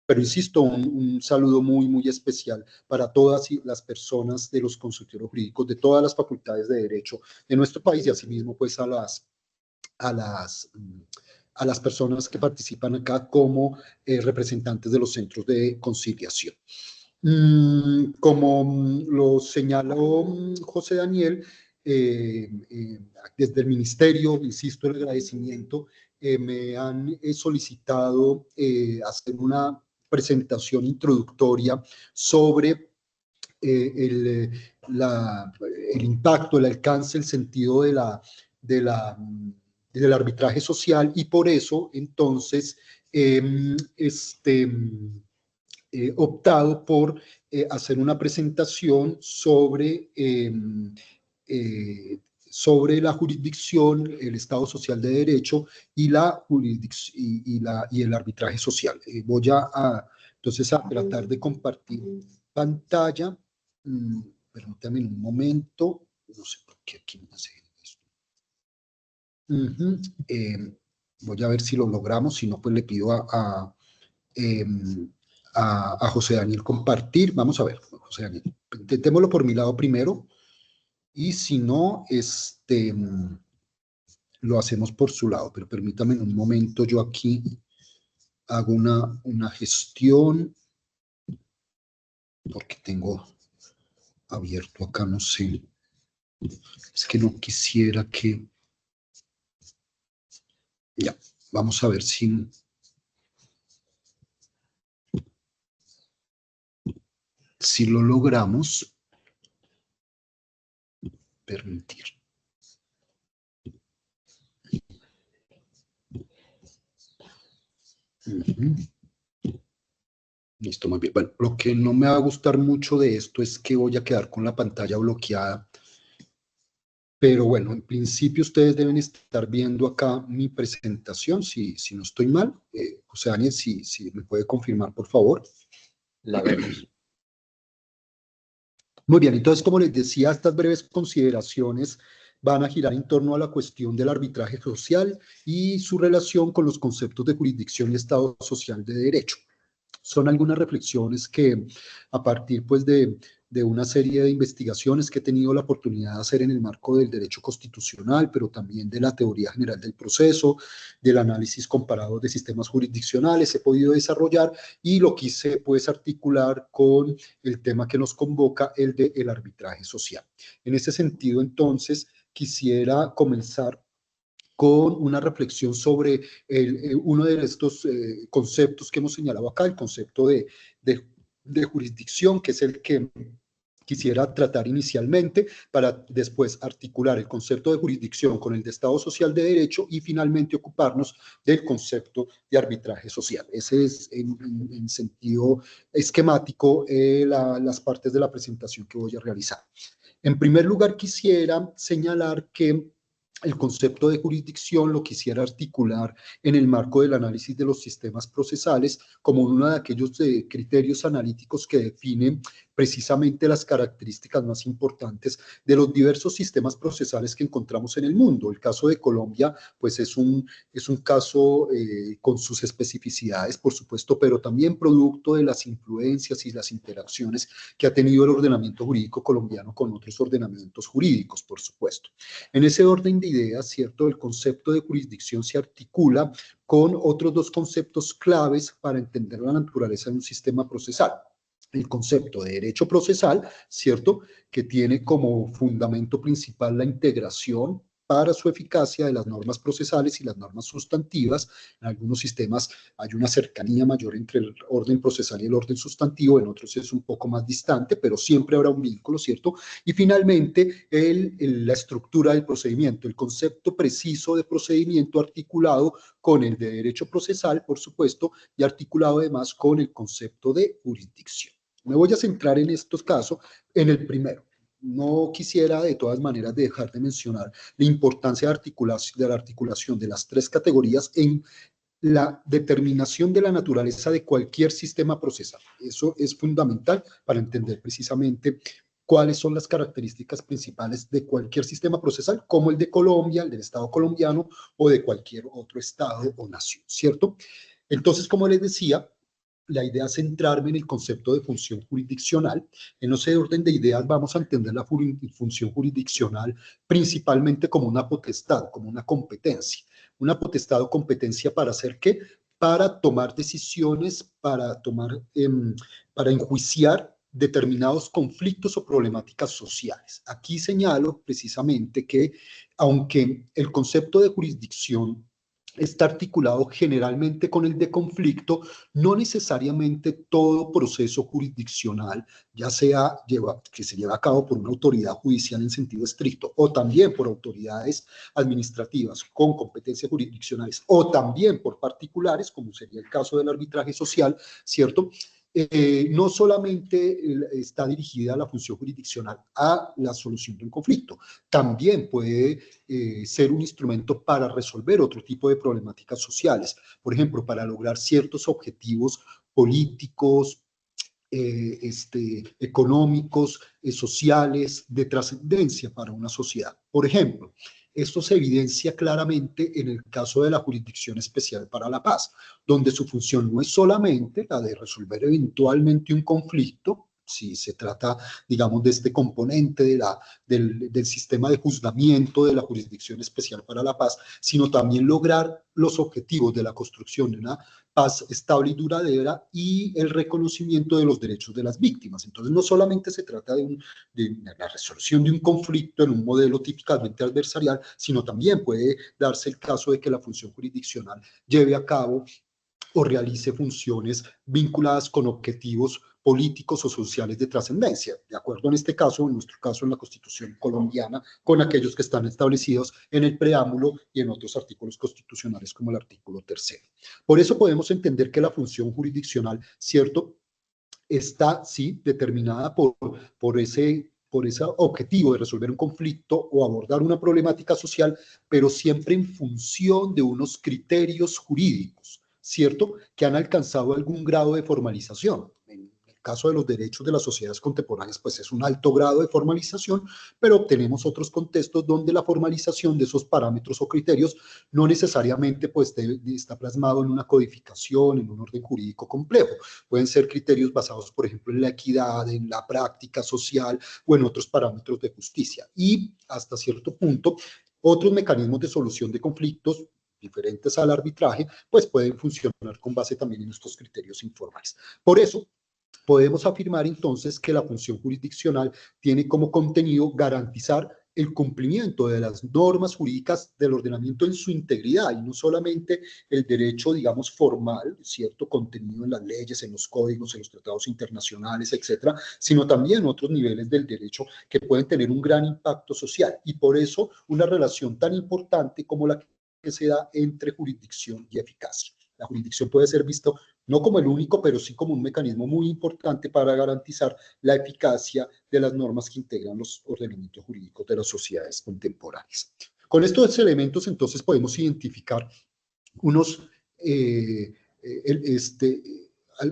Pero insisto, un saludo muy, muy especial para todas las personas de los consultores jurídicos de todas las facultades de Derecho de nuestro país y asimismo pues a las, mm, a las personas que participan acá como representantes de los centros de conciliación. Como lo señaló José Daniel, desde el ministerio, insisto, el agradecimiento, me han solicitado hacer una presentación introductoria sobre el, el impacto, el alcance, el sentido de la, del arbitraje social y por eso entonces optado por hacer una presentación sobre la jurisdicción, el Estado Social de Derecho y, y el arbitraje social. Voy entonces a tratar de compartir pantalla. Permítame un momento. No sé por qué aquí me hace esto. Voy a ver si lo logramos. Si no, pues le pido a José Daniel compartir. Vamos a ver, José Daniel. Intentémoslo por mi lado primero. Y si no, lo hacemos por su lado. Pero permítame un momento. Yo aquí hago una gestión. Porque tengo abierto acá, no sé. Es que no quisiera que... Ya, vamos a ver si lo logramos. Permitir. Listo, muy bien. Bueno, lo que no me va a gustar mucho de esto es que voy a quedar con la pantalla bloqueada. Pero bueno, en principio ustedes deben estar viendo acá mi presentación, si no estoy mal. José Daniel, si me puede confirmar, por favor. La vemos. Muy bien, entonces, como les decía, estas breves consideraciones van a girar en torno a la cuestión del arbitraje social y su relación con los conceptos de jurisdicción y Estado social de derecho. Son algunas reflexiones que a partir pues de una serie de investigaciones que he tenido la oportunidad de hacer en el marco del derecho constitucional, pero también de la teoría general del proceso, del análisis comparado de sistemas jurisdiccionales, he podido desarrollar y lo quise pues articular con el tema que nos convoca, el del arbitraje social. En ese sentido, entonces, quisiera comenzar con una reflexión sobre uno de estos conceptos que hemos señalado acá, el concepto de jurisdicción, que es el que quisiera tratar inicialmente para después articular el concepto de jurisdicción con el de Estado Social de Derecho y finalmente ocuparnos del concepto de arbitraje social. Ese es en sentido esquemático las partes de la presentación que voy a realizar. En primer lugar, quisiera señalar que el concepto de jurisdicción lo quisiera articular en el marco del análisis de los sistemas procesales como uno de aquellos criterios analíticos que definen precisamente las características más importantes de los diversos sistemas procesales que encontramos en el mundo. El caso de Colombia, pues es un caso con sus especificidades, por supuesto, pero también producto de las influencias y las interacciones que ha tenido el ordenamiento jurídico colombiano con otros ordenamientos jurídicos, por supuesto. En ese orden de ideas, ¿cierto? El concepto de jurisdicción se articula con otros dos conceptos claves para entender la naturaleza de un sistema procesal. El concepto de derecho procesal, ¿cierto? Que tiene como fundamento principal la integración para su eficacia de las normas procesales y las normas sustantivas. En algunos sistemas hay una cercanía mayor entre el orden procesal y el orden sustantivo, en otros es un poco más distante, pero siempre habrá un vínculo, ¿cierto? Y finalmente, la estructura del procedimiento, el concepto preciso de procedimiento articulado con el de derecho procesal, por supuesto, y articulado además con el concepto de jurisdicción. Me voy a centrar en estos casos, en el primero. No quisiera de todas maneras dejar de mencionar la importancia de la articulación de las tres categorías en la determinación de la naturaleza de cualquier sistema procesal. Eso es fundamental para entender precisamente cuáles son las características principales de cualquier sistema procesal, como el de Colombia, el del Estado colombiano o de cualquier otro Estado o nación, ¿cierto? Entonces, como les decía, la idea es centrarme en el concepto de función jurisdiccional. En ese orden de ideas vamos a entender la función jurisdiccional principalmente como una potestad, como una competencia. Una potestad o competencia para hacer ¿qué? Para tomar decisiones, para enjuiciar determinados conflictos o problemáticas sociales. Aquí señalo precisamente que, aunque el concepto de jurisdicción está articulado generalmente con el de conflicto, no necesariamente todo proceso jurisdiccional, ya sea que se lleva a cabo por una autoridad judicial en sentido estricto, o también por autoridades administrativas con competencias jurisdiccionales, o también por particulares, como sería el caso del arbitraje social, ¿cierto? No solamente está dirigida la función jurisdiccional a la solución de un conflicto, también puede ser un instrumento para resolver otro tipo de problemáticas sociales, por ejemplo, para lograr ciertos objetivos políticos, económicos, sociales, de trascendencia para una sociedad. Por ejemplo, esto se evidencia claramente en el caso de la Jurisdicción Especial para la Paz, donde su función no es solamente la de resolver eventualmente un conflicto, si se trata, digamos, de este componente del sistema de juzgamiento de la Jurisdicción Especial para la Paz, sino también lograr los objetivos de la construcción de una paz estable y duradera y el reconocimiento de los derechos de las víctimas. Entonces, no solamente se trata de la resolución de un conflicto en un modelo típicamente adversarial, sino también puede darse el caso de que la función jurisdiccional lleve a cabo o realice funciones vinculadas con objetivos políticos o sociales de trascendencia, de acuerdo en este caso, en nuestro caso en la Constitución colombiana, con aquellos que están establecidos en el preámbulo y en otros artículos constitucionales como el artículo 3. Por eso podemos entender que la función jurisdiccional, ¿cierto?, está, sí, determinada por ese objetivo de resolver un conflicto o abordar una problemática social, pero siempre en función de unos criterios jurídicos, ¿cierto?, que han alcanzado algún grado de formalización. En el caso de los derechos de las sociedades contemporáneas, pues es un alto grado de formalización, pero obtenemos otros contextos donde la formalización de esos parámetros o criterios no necesariamente pues está plasmado en una codificación, en un orden jurídico complejo. Pueden ser criterios basados, por ejemplo, en la equidad, en la práctica social o en otros parámetros de justicia. Y hasta cierto punto, otros mecanismos de solución de conflictos diferentes al arbitraje, pues pueden funcionar con base también en estos criterios informales. Por eso, podemos afirmar entonces que la función jurisdiccional tiene como contenido garantizar el cumplimiento de las normas jurídicas del ordenamiento en su integridad y no solamente el derecho, digamos, formal, cierto contenido en las leyes, en los códigos, en los tratados internacionales, etcétera, sino también otros niveles del derecho que pueden tener un gran impacto social y por eso una relación tan importante como la que se da entre jurisdicción y eficacia. La jurisdicción puede ser visto no como el único, pero sí como un mecanismo muy importante para garantizar la eficacia de las normas que integran los ordenamientos jurídicos de las sociedades contemporáneas. Con estos elementos, entonces, podemos identificar unos,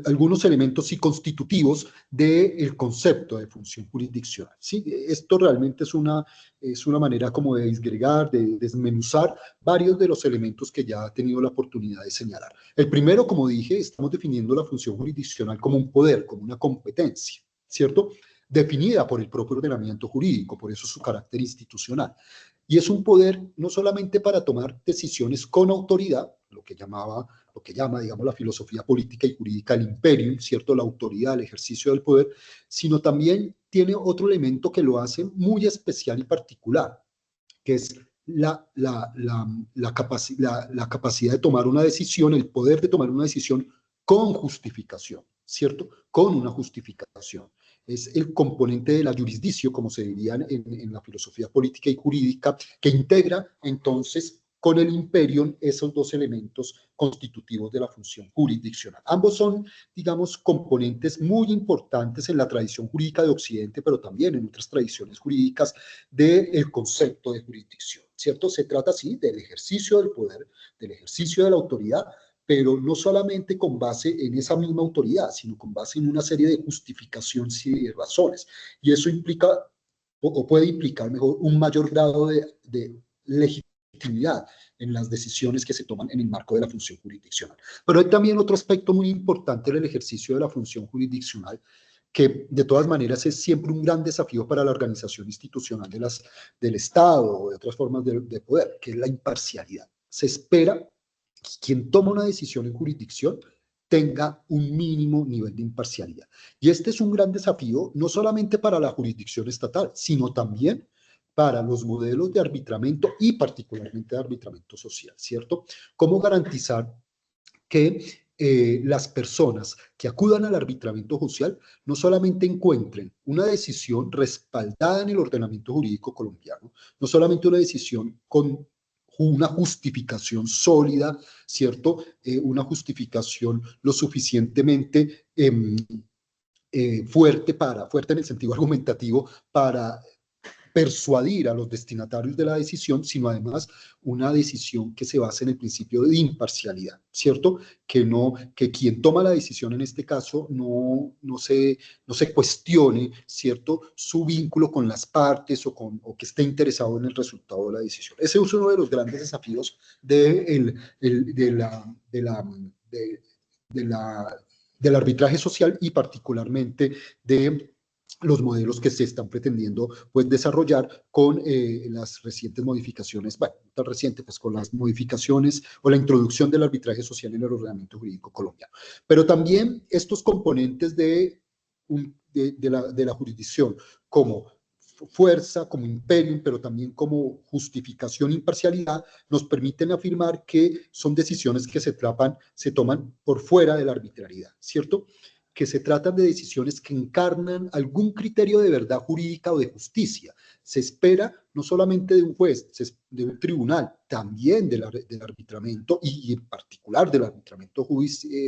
algunos elementos y constitutivos del concepto de función jurisdiccional. ¿Sí? Esto realmente es una manera como de disgregar, de desmenuzar varios de los elementos que ya he tenido la oportunidad de señalar. El primero, como dije, estamos definiendo la función jurisdiccional como un poder, como una competencia, ¿cierto?, definida por el propio ordenamiento jurídico, por eso su carácter institucional. Y es un poder no solamente para tomar decisiones con autoridad, lo que llama, digamos, la filosofía política y jurídica el imperium, ¿cierto?, la autoridad, el ejercicio del poder, sino también tiene otro elemento que lo hace muy especial y particular, que es la capacidad de tomar una decisión, el poder de tomar una decisión con justificación, ¿cierto? Con una justificación. Es el componente de la jurisdicción, como se diría en la filosofía política y jurídica, que integra entonces con el imperium esos dos elementos constitutivos de la función jurisdiccional. Ambos son, digamos, componentes muy importantes en la tradición jurídica de Occidente, pero también en otras tradiciones jurídicas del concepto de jurisdicción, ¿cierto? Se trata, sí, del ejercicio del poder, del ejercicio de la autoridad, pero no solamente con base en esa misma autoridad, sino con base en una serie de justificaciones y de razones. Y eso implica, o puede implicar mejor, un mayor grado de legitimidad legitimidad en las decisiones que se toman en el marco de la función jurisdiccional. Pero hay también otro aspecto muy importante del ejercicio de la función jurisdiccional, que de todas maneras es siempre un gran desafío para la organización institucional del Estado o de otras formas de poder, que es la imparcialidad. Se espera que quien toma una decisión en jurisdicción tenga un mínimo nivel de imparcialidad. Y este es un gran desafío no solamente para la jurisdicción estatal, sino también para los modelos de arbitramiento y particularmente de arbitramiento social, ¿cierto? ¿Cómo garantizar que las personas que acudan al arbitramiento social no solamente encuentren una decisión respaldada en el ordenamiento jurídico colombiano, no solamente una decisión con una justificación sólida, ¿cierto? Una justificación lo suficientemente fuerte en el sentido argumentativo para persuadir a los destinatarios de la decisión, sino además una decisión que se base en el principio de imparcialidad, ¿cierto? Que quien toma la decisión en este caso no se cuestione, ¿cierto? Su vínculo con las partes o que esté interesado en el resultado de la decisión. Ese es uno de los grandes desafíos del arbitraje social y particularmente de los modelos que se están pretendiendo pues, desarrollar con las recientes modificaciones, bueno, no tan reciente, pues con las modificaciones o la introducción del arbitraje social en el ordenamiento jurídico colombiano. Pero también estos componentes de la jurisdicción, como fuerza, como imperium, pero también como justificación e imparcialidad, nos permiten afirmar que son decisiones que se toman por fuera de la arbitrariedad, ¿cierto? Que se tratan de decisiones que encarnan algún criterio de verdad jurídica o de justicia. Se espera no solamente de un juez, de un tribunal, también del arbitramiento y en particular del arbitramiento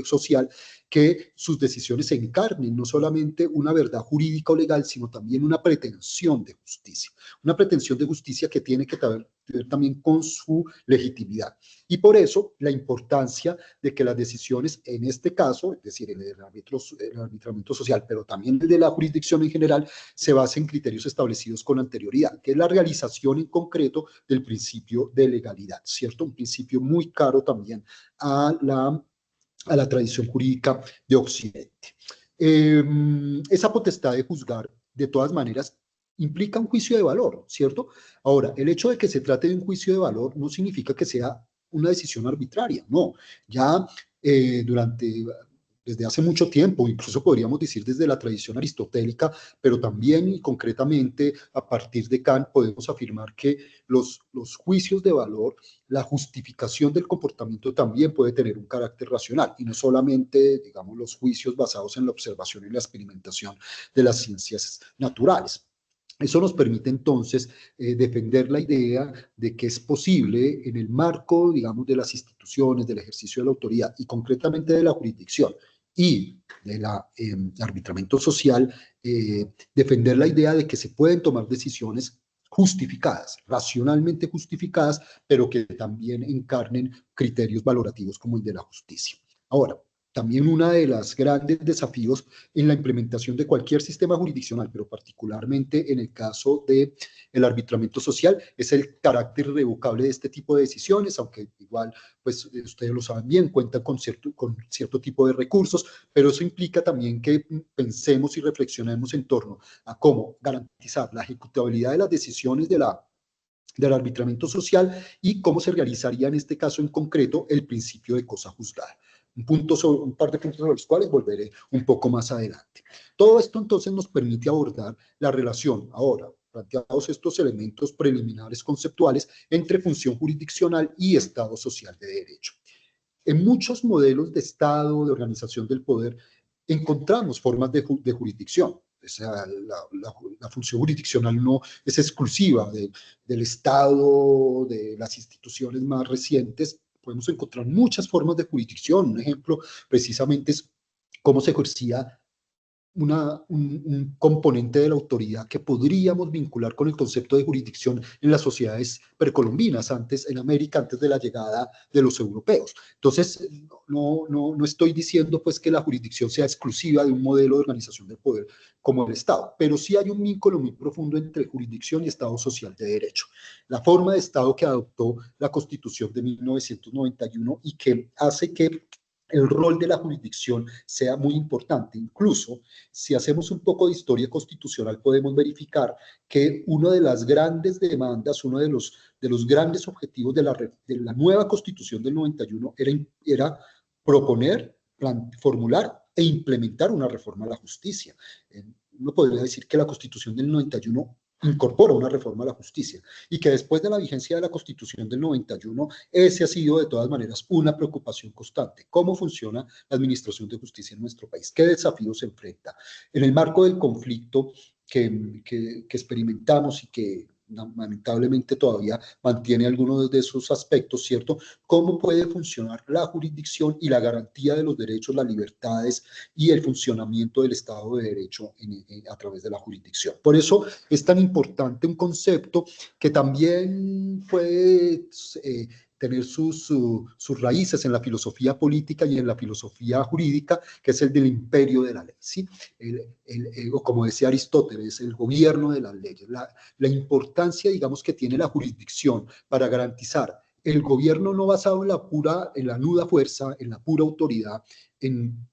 social, que sus decisiones encarnen no solamente una verdad jurídica o legal, sino también una pretensión de justicia. Una pretensión de justicia que tiene que ver también con su legitimidad. Y por eso la importancia de que las decisiones, en este caso, es decir, el arbitramiento social, pero también el de la jurisdicción en general, se basa en criterios establecidos con anterioridad, que es la realización en concreto del principio de legalidad, ¿cierto? Un principio muy caro también a la tradición jurídica de Occidente. Esa potestad de juzgar, de todas maneras, implica un juicio de valor, ¿cierto? Ahora, el hecho de que se trate de un juicio de valor no significa que sea una decisión arbitraria, no. Ya desde hace mucho tiempo, incluso podríamos decir desde la tradición aristotélica, pero también y concretamente a partir de Kant podemos afirmar que los juicios de valor, la justificación del comportamiento también puede tener un carácter racional y no solamente, digamos, los juicios basados en la observación y la experimentación de las ciencias naturales. Eso nos permite entonces defender la idea de que es posible en el marco, digamos, de las instituciones, del ejercicio de la autoridad y concretamente de la jurisdicción y del arbitramiento social, defender la idea de que se pueden tomar decisiones justificadas, racionalmente justificadas, pero que también encarnen criterios valorativos como el de la justicia. Ahora, también uno de los grandes desafíos en la implementación de cualquier sistema jurisdiccional, pero particularmente en el caso del arbitramiento social, es el carácter irrevocable de este tipo de decisiones, aunque igual, pues ustedes lo saben bien, cuentan con cierto tipo de recursos, pero eso implica también que pensemos y reflexionemos en torno a cómo garantizar la ejecutabilidad de las decisiones del arbitramiento social y cómo se realizaría en este caso en concreto el principio de cosa juzgada. Un par de puntos sobre los cuales volveré un poco más adelante. Todo esto entonces nos permite abordar la relación, ahora, planteados estos elementos preliminares conceptuales, entre función jurisdiccional y Estado social de derecho. En muchos modelos de Estado, de organización del poder, encontramos formas de jurisdicción. O sea, la función jurisdiccional no es exclusiva del Estado, de las instituciones más recientes. Podemos encontrar muchas formas de jurisdicción. Un ejemplo precisamente es cómo se ejercía un componente de la autoridad que podríamos vincular con el concepto de jurisdicción en las sociedades precolombinas, antes en América, antes de la llegada de los europeos. Entonces, no estoy diciendo pues que la jurisdicción sea exclusiva de un modelo de organización del poder como el Estado, pero sí hay un vínculo muy profundo entre jurisdicción y Estado social de derecho. La forma de Estado que adoptó la Constitución de 1991 y que hace que el rol de la jurisdicción sea muy importante. Incluso, si hacemos un poco de historia constitucional, podemos verificar que una de las grandes demandas, uno de los grandes objetivos de la nueva Constitución del 91 era proponer, formular e implementar una reforma a la justicia. Uno podría decir que la Constitución del 91 incorpora una reforma a la justicia y que después de la vigencia de la Constitución del 91, ese ha sido de todas maneras una preocupación constante. ¿Cómo funciona la administración de justicia en nuestro país? ¿Qué desafíos se enfrenta? En el marco del conflicto que experimentamos y que lamentablemente todavía mantiene algunos de esos aspectos, ¿cierto? ¿Cómo puede funcionar la jurisdicción y la garantía de los derechos, las libertades y el funcionamiento del Estado de Derecho a través de la jurisdicción? Por eso es tan importante un concepto que también puede tener sus raíces en la filosofía política y en la filosofía jurídica, que es el del imperio de la ley, ¿sí? O como decía Aristóteles, el gobierno de las leyes, la importancia, digamos, que tiene la jurisdicción para garantizar el gobierno no basado en la nuda fuerza, en la pura autoridad, en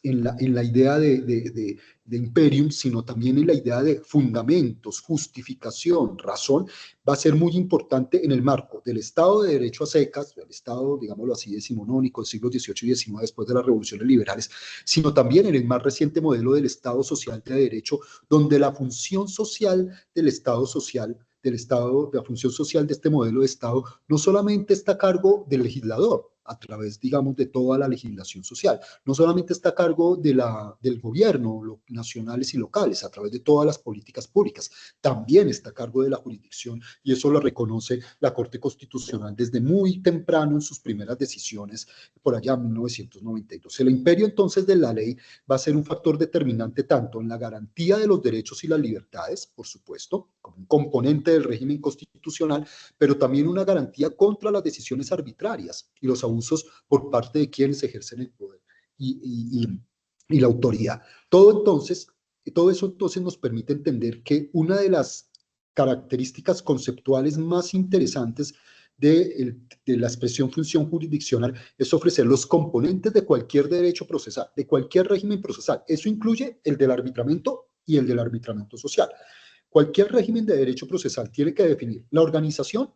la idea de imperium, sino también en la idea de fundamentos, justificación, razón, va a ser muy importante en el marco del Estado de Derecho a secas, del Estado, digámoslo así, decimonónico, del siglo XVIII y XIX, después de las revoluciones liberales, sino también en el más reciente modelo del Estado social de derecho, donde la función social del Estado social, la función social de este modelo de Estado, no solamente está a cargo del legislador, a través, digamos, de toda la legislación social. No solamente está a cargo del gobierno, nacionales y locales, a través de todas las políticas públicas, también está a cargo de la jurisdicción y eso lo reconoce la Corte Constitucional desde muy temprano en sus primeras decisiones, por allá en 1992. El imperio entonces de la ley va a ser un factor determinante tanto en la garantía de los derechos y las libertades, por supuesto, como un componente del régimen constitucional, pero también una garantía contra las decisiones arbitrarias y los abusos por parte de quienes ejercen el poder y la autoridad. Todo eso entonces nos permite entender que una de las características conceptuales más interesantes de la expresión función jurisdiccional es ofrecer los componentes de cualquier derecho procesal, de cualquier régimen procesal. Eso incluye el del arbitramiento y el del arbitramiento social. Cualquier régimen de derecho procesal tiene que definir la organización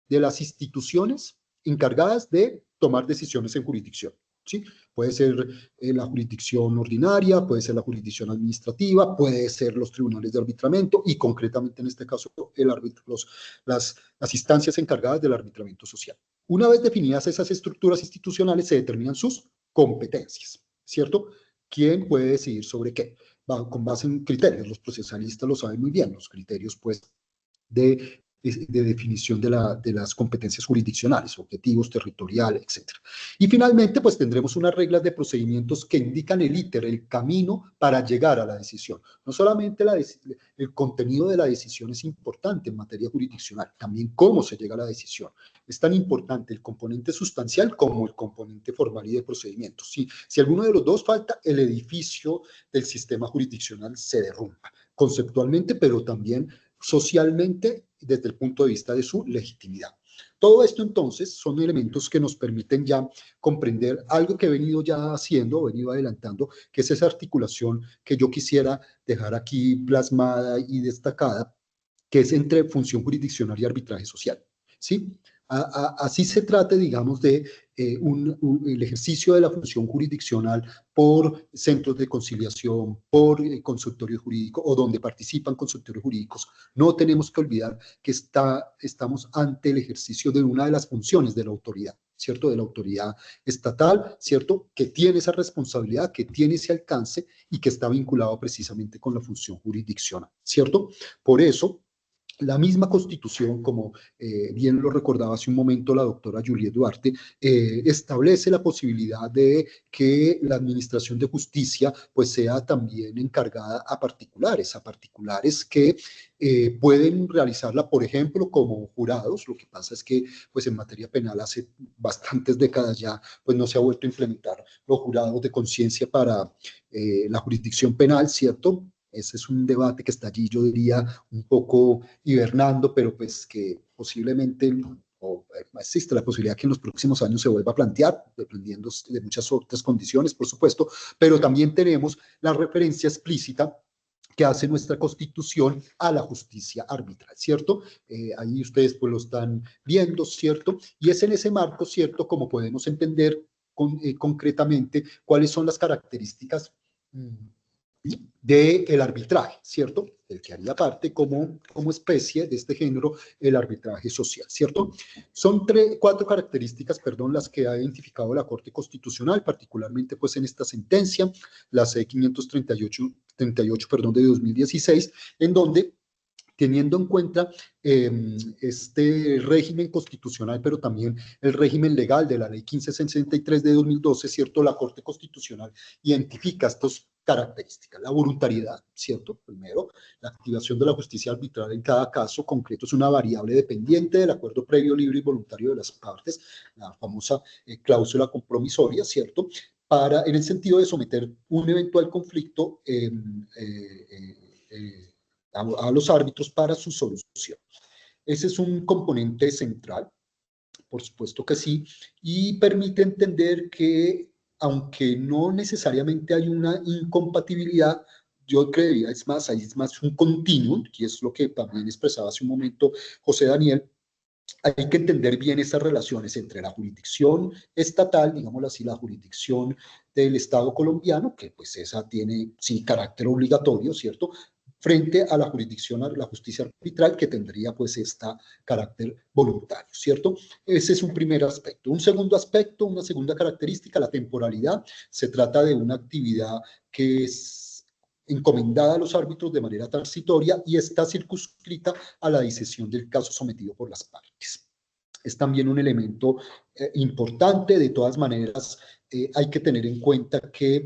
de las instituciones encargadas de tomar decisiones en jurisdicción. ¿Sí? Puede ser la jurisdicción ordinaria, puede ser la jurisdicción administrativa, puede ser los tribunales de arbitramiento y concretamente en este caso las instancias encargadas del arbitramiento social. Una vez definidas esas estructuras institucionales se determinan sus competencias, ¿cierto? ¿Quién puede decidir sobre qué? Con base en criterios, los procesalistas lo saben muy bien, los criterios pues de definición de las competencias jurisdiccionales, objetivos, territorial, etc. Y finalmente, pues tendremos unas reglas de procedimientos que indican el íter, el camino para llegar a la decisión. No solamente el contenido de la decisión es importante en materia jurisdiccional, también cómo se llega a la decisión. Es tan importante el componente sustancial como el componente formal y de procedimientos. Si alguno de los dos falta, el edificio del sistema jurisdiccional se derrumba, conceptualmente, pero también socialmente desde el punto de vista de su legitimidad. Todo esto entonces son elementos que nos permiten ya comprender algo que he venido ya haciendo, venido adelantando, que es esa articulación que yo quisiera dejar aquí plasmada y destacada, que es entre función jurisdiccional y arbitraje social. ¿Sí? Así se trate, digamos, de el ejercicio de la función jurisdiccional por centros de conciliación, por consultorios jurídicos o donde participan consultorios jurídicos. No tenemos que olvidar que estamos ante el ejercicio de una de las funciones de la autoridad, ¿cierto? De la autoridad estatal, ¿cierto? Que tiene esa responsabilidad, que tiene ese alcance y que está vinculado precisamente con la función jurisdiccional, ¿cierto? Por eso, La misma Constitución, como bien lo recordaba hace un momento la doctora Juliet Duarte, establece la posibilidad de que la Administración de Justicia pues sea también encargada a particulares que pueden realizarla, por ejemplo, como jurados. Lo que pasa es que pues en materia penal hace bastantes décadas ya pues no se ha vuelto a implementar los jurados de conciencia para la jurisdicción penal, ¿cierto? Ese es un debate que está allí, yo diría, un poco hibernando, pero pues que posiblemente existe la posibilidad que en los próximos años se vuelva a plantear, dependiendo de muchas otras condiciones, por supuesto, pero también tenemos la referencia explícita que hace nuestra Constitución a la justicia arbitral, ¿cierto? Ahí ustedes pues lo están viendo, ¿cierto? Y es en ese marco, ¿cierto?, como podemos entender concretamente cuáles son las características del arbitraje, ¿cierto? El que haría parte como especie de este género, el arbitraje social, ¿cierto? Son cuatro características, perdón, las que ha identificado la Corte Constitucional, particularmente pues en esta sentencia, la C-538, perdón, de 2016, en donde teniendo en cuenta este régimen constitucional, pero también el régimen legal de la Ley 1563 de 2012, ¿cierto? La Corte Constitucional identifica estas características. La voluntariedad, ¿cierto? Primero, la activación de la justicia arbitral en cada caso concreto es una variable dependiente del acuerdo previo, libre y voluntario de las partes, la famosa cláusula compromisoria, ¿cierto? En el sentido de someter un eventual conflicto a los árbitros para su solución. Ese es un componente central, por supuesto que sí, y permite entender que, aunque no necesariamente hay una incompatibilidad, yo creería, hay más un continuum, que es lo que también expresaba hace un momento José Daniel. Hay que entender bien esas relaciones entre la jurisdicción estatal, digámoslo así, la jurisdicción del Estado colombiano, que pues esa tiene, sí, carácter obligatorio, ¿cierto?, frente a la jurisdicción, a la justicia arbitral, que tendría pues carácter voluntario, ¿cierto? Ese es un primer aspecto. Un segundo aspecto, una segunda característica, la temporalidad. Se trata de una actividad que es encomendada a los árbitros de manera transitoria y está circunscrita a la decisión del caso sometido por las partes. Es también un elemento importante. De todas maneras, hay que tener en cuenta que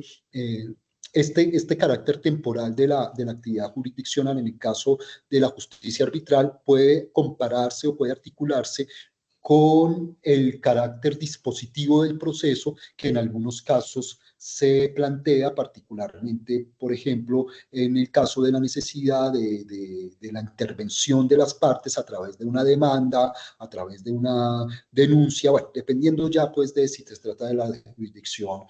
este carácter temporal de la actividad jurisdiccional en el caso de la justicia arbitral puede compararse o puede articularse con el carácter dispositivo del proceso que en algunos casos se plantea, particularmente, por ejemplo, en el caso de la necesidad de la intervención de las partes a través de una demanda, a través de una denuncia, bueno, dependiendo ya pues de si se trata de la jurisdicción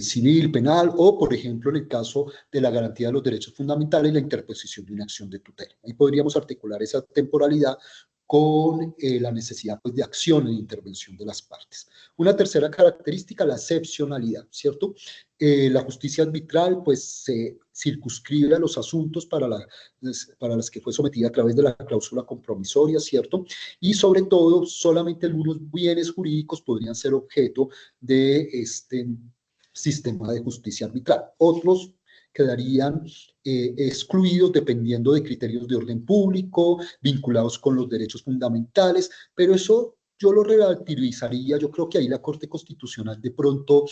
civil, penal, o por ejemplo en el caso de la garantía de los derechos fundamentales y la interposición de una acción de tutela. Ahí podríamos articular esa temporalidad con la necesidad pues, de acción e intervención de las partes. Una tercera característica, la excepcionalidad, ¿cierto? La justicia arbitral pues se circunscribe a los asuntos para las que fue sometida a través de la cláusula compromisoria, ¿cierto? Y sobre todo, solamente algunos bienes jurídicos podrían ser objeto de este sistema de justicia arbitral. Otros quedarían excluidos dependiendo de criterios de orden público, vinculados con los derechos fundamentales, pero eso yo lo relativizaría. Yo creo que ahí la Corte Constitucional de pronto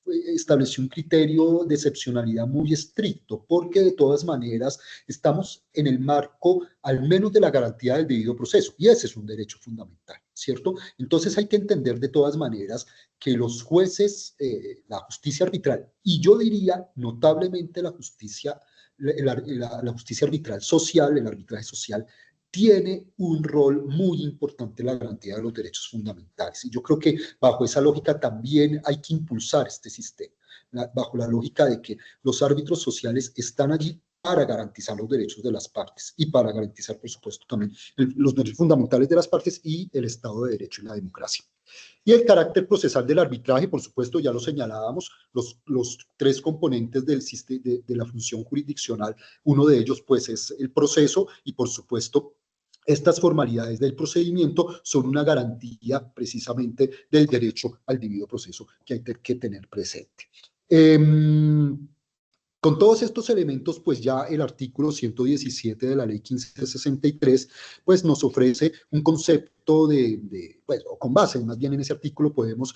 estableció un criterio de excepcionalidad muy estricto, porque de todas maneras estamos en el marco al menos de la garantía del debido proceso, y ese es un derecho fundamental, ¿cierto? Entonces hay que entender de todas maneras que los jueces, la justicia arbitral, y yo diría notablemente la justicia arbitral social, el arbitraje social, tiene un rol muy importante en la garantía de los derechos fundamentales. Y yo creo que bajo esa lógica también hay que impulsar este sistema, bajo la lógica de que los árbitros sociales están allí para garantizar los derechos de las partes y para garantizar, por supuesto, también los derechos fundamentales de las partes y el Estado de Derecho y la democracia. Y el carácter procesal del arbitraje, por supuesto, ya lo señalábamos, los tres componentes de la función jurisdiccional. Uno de ellos, pues, es el proceso y, por supuesto, estas formalidades del procedimiento son una garantía precisamente del derecho al debido proceso que hay que tener presente. Con todos estos elementos, pues ya el artículo 117 de la ley 1563, pues nos ofrece un concepto pues, o con base más bien en ese artículo podemos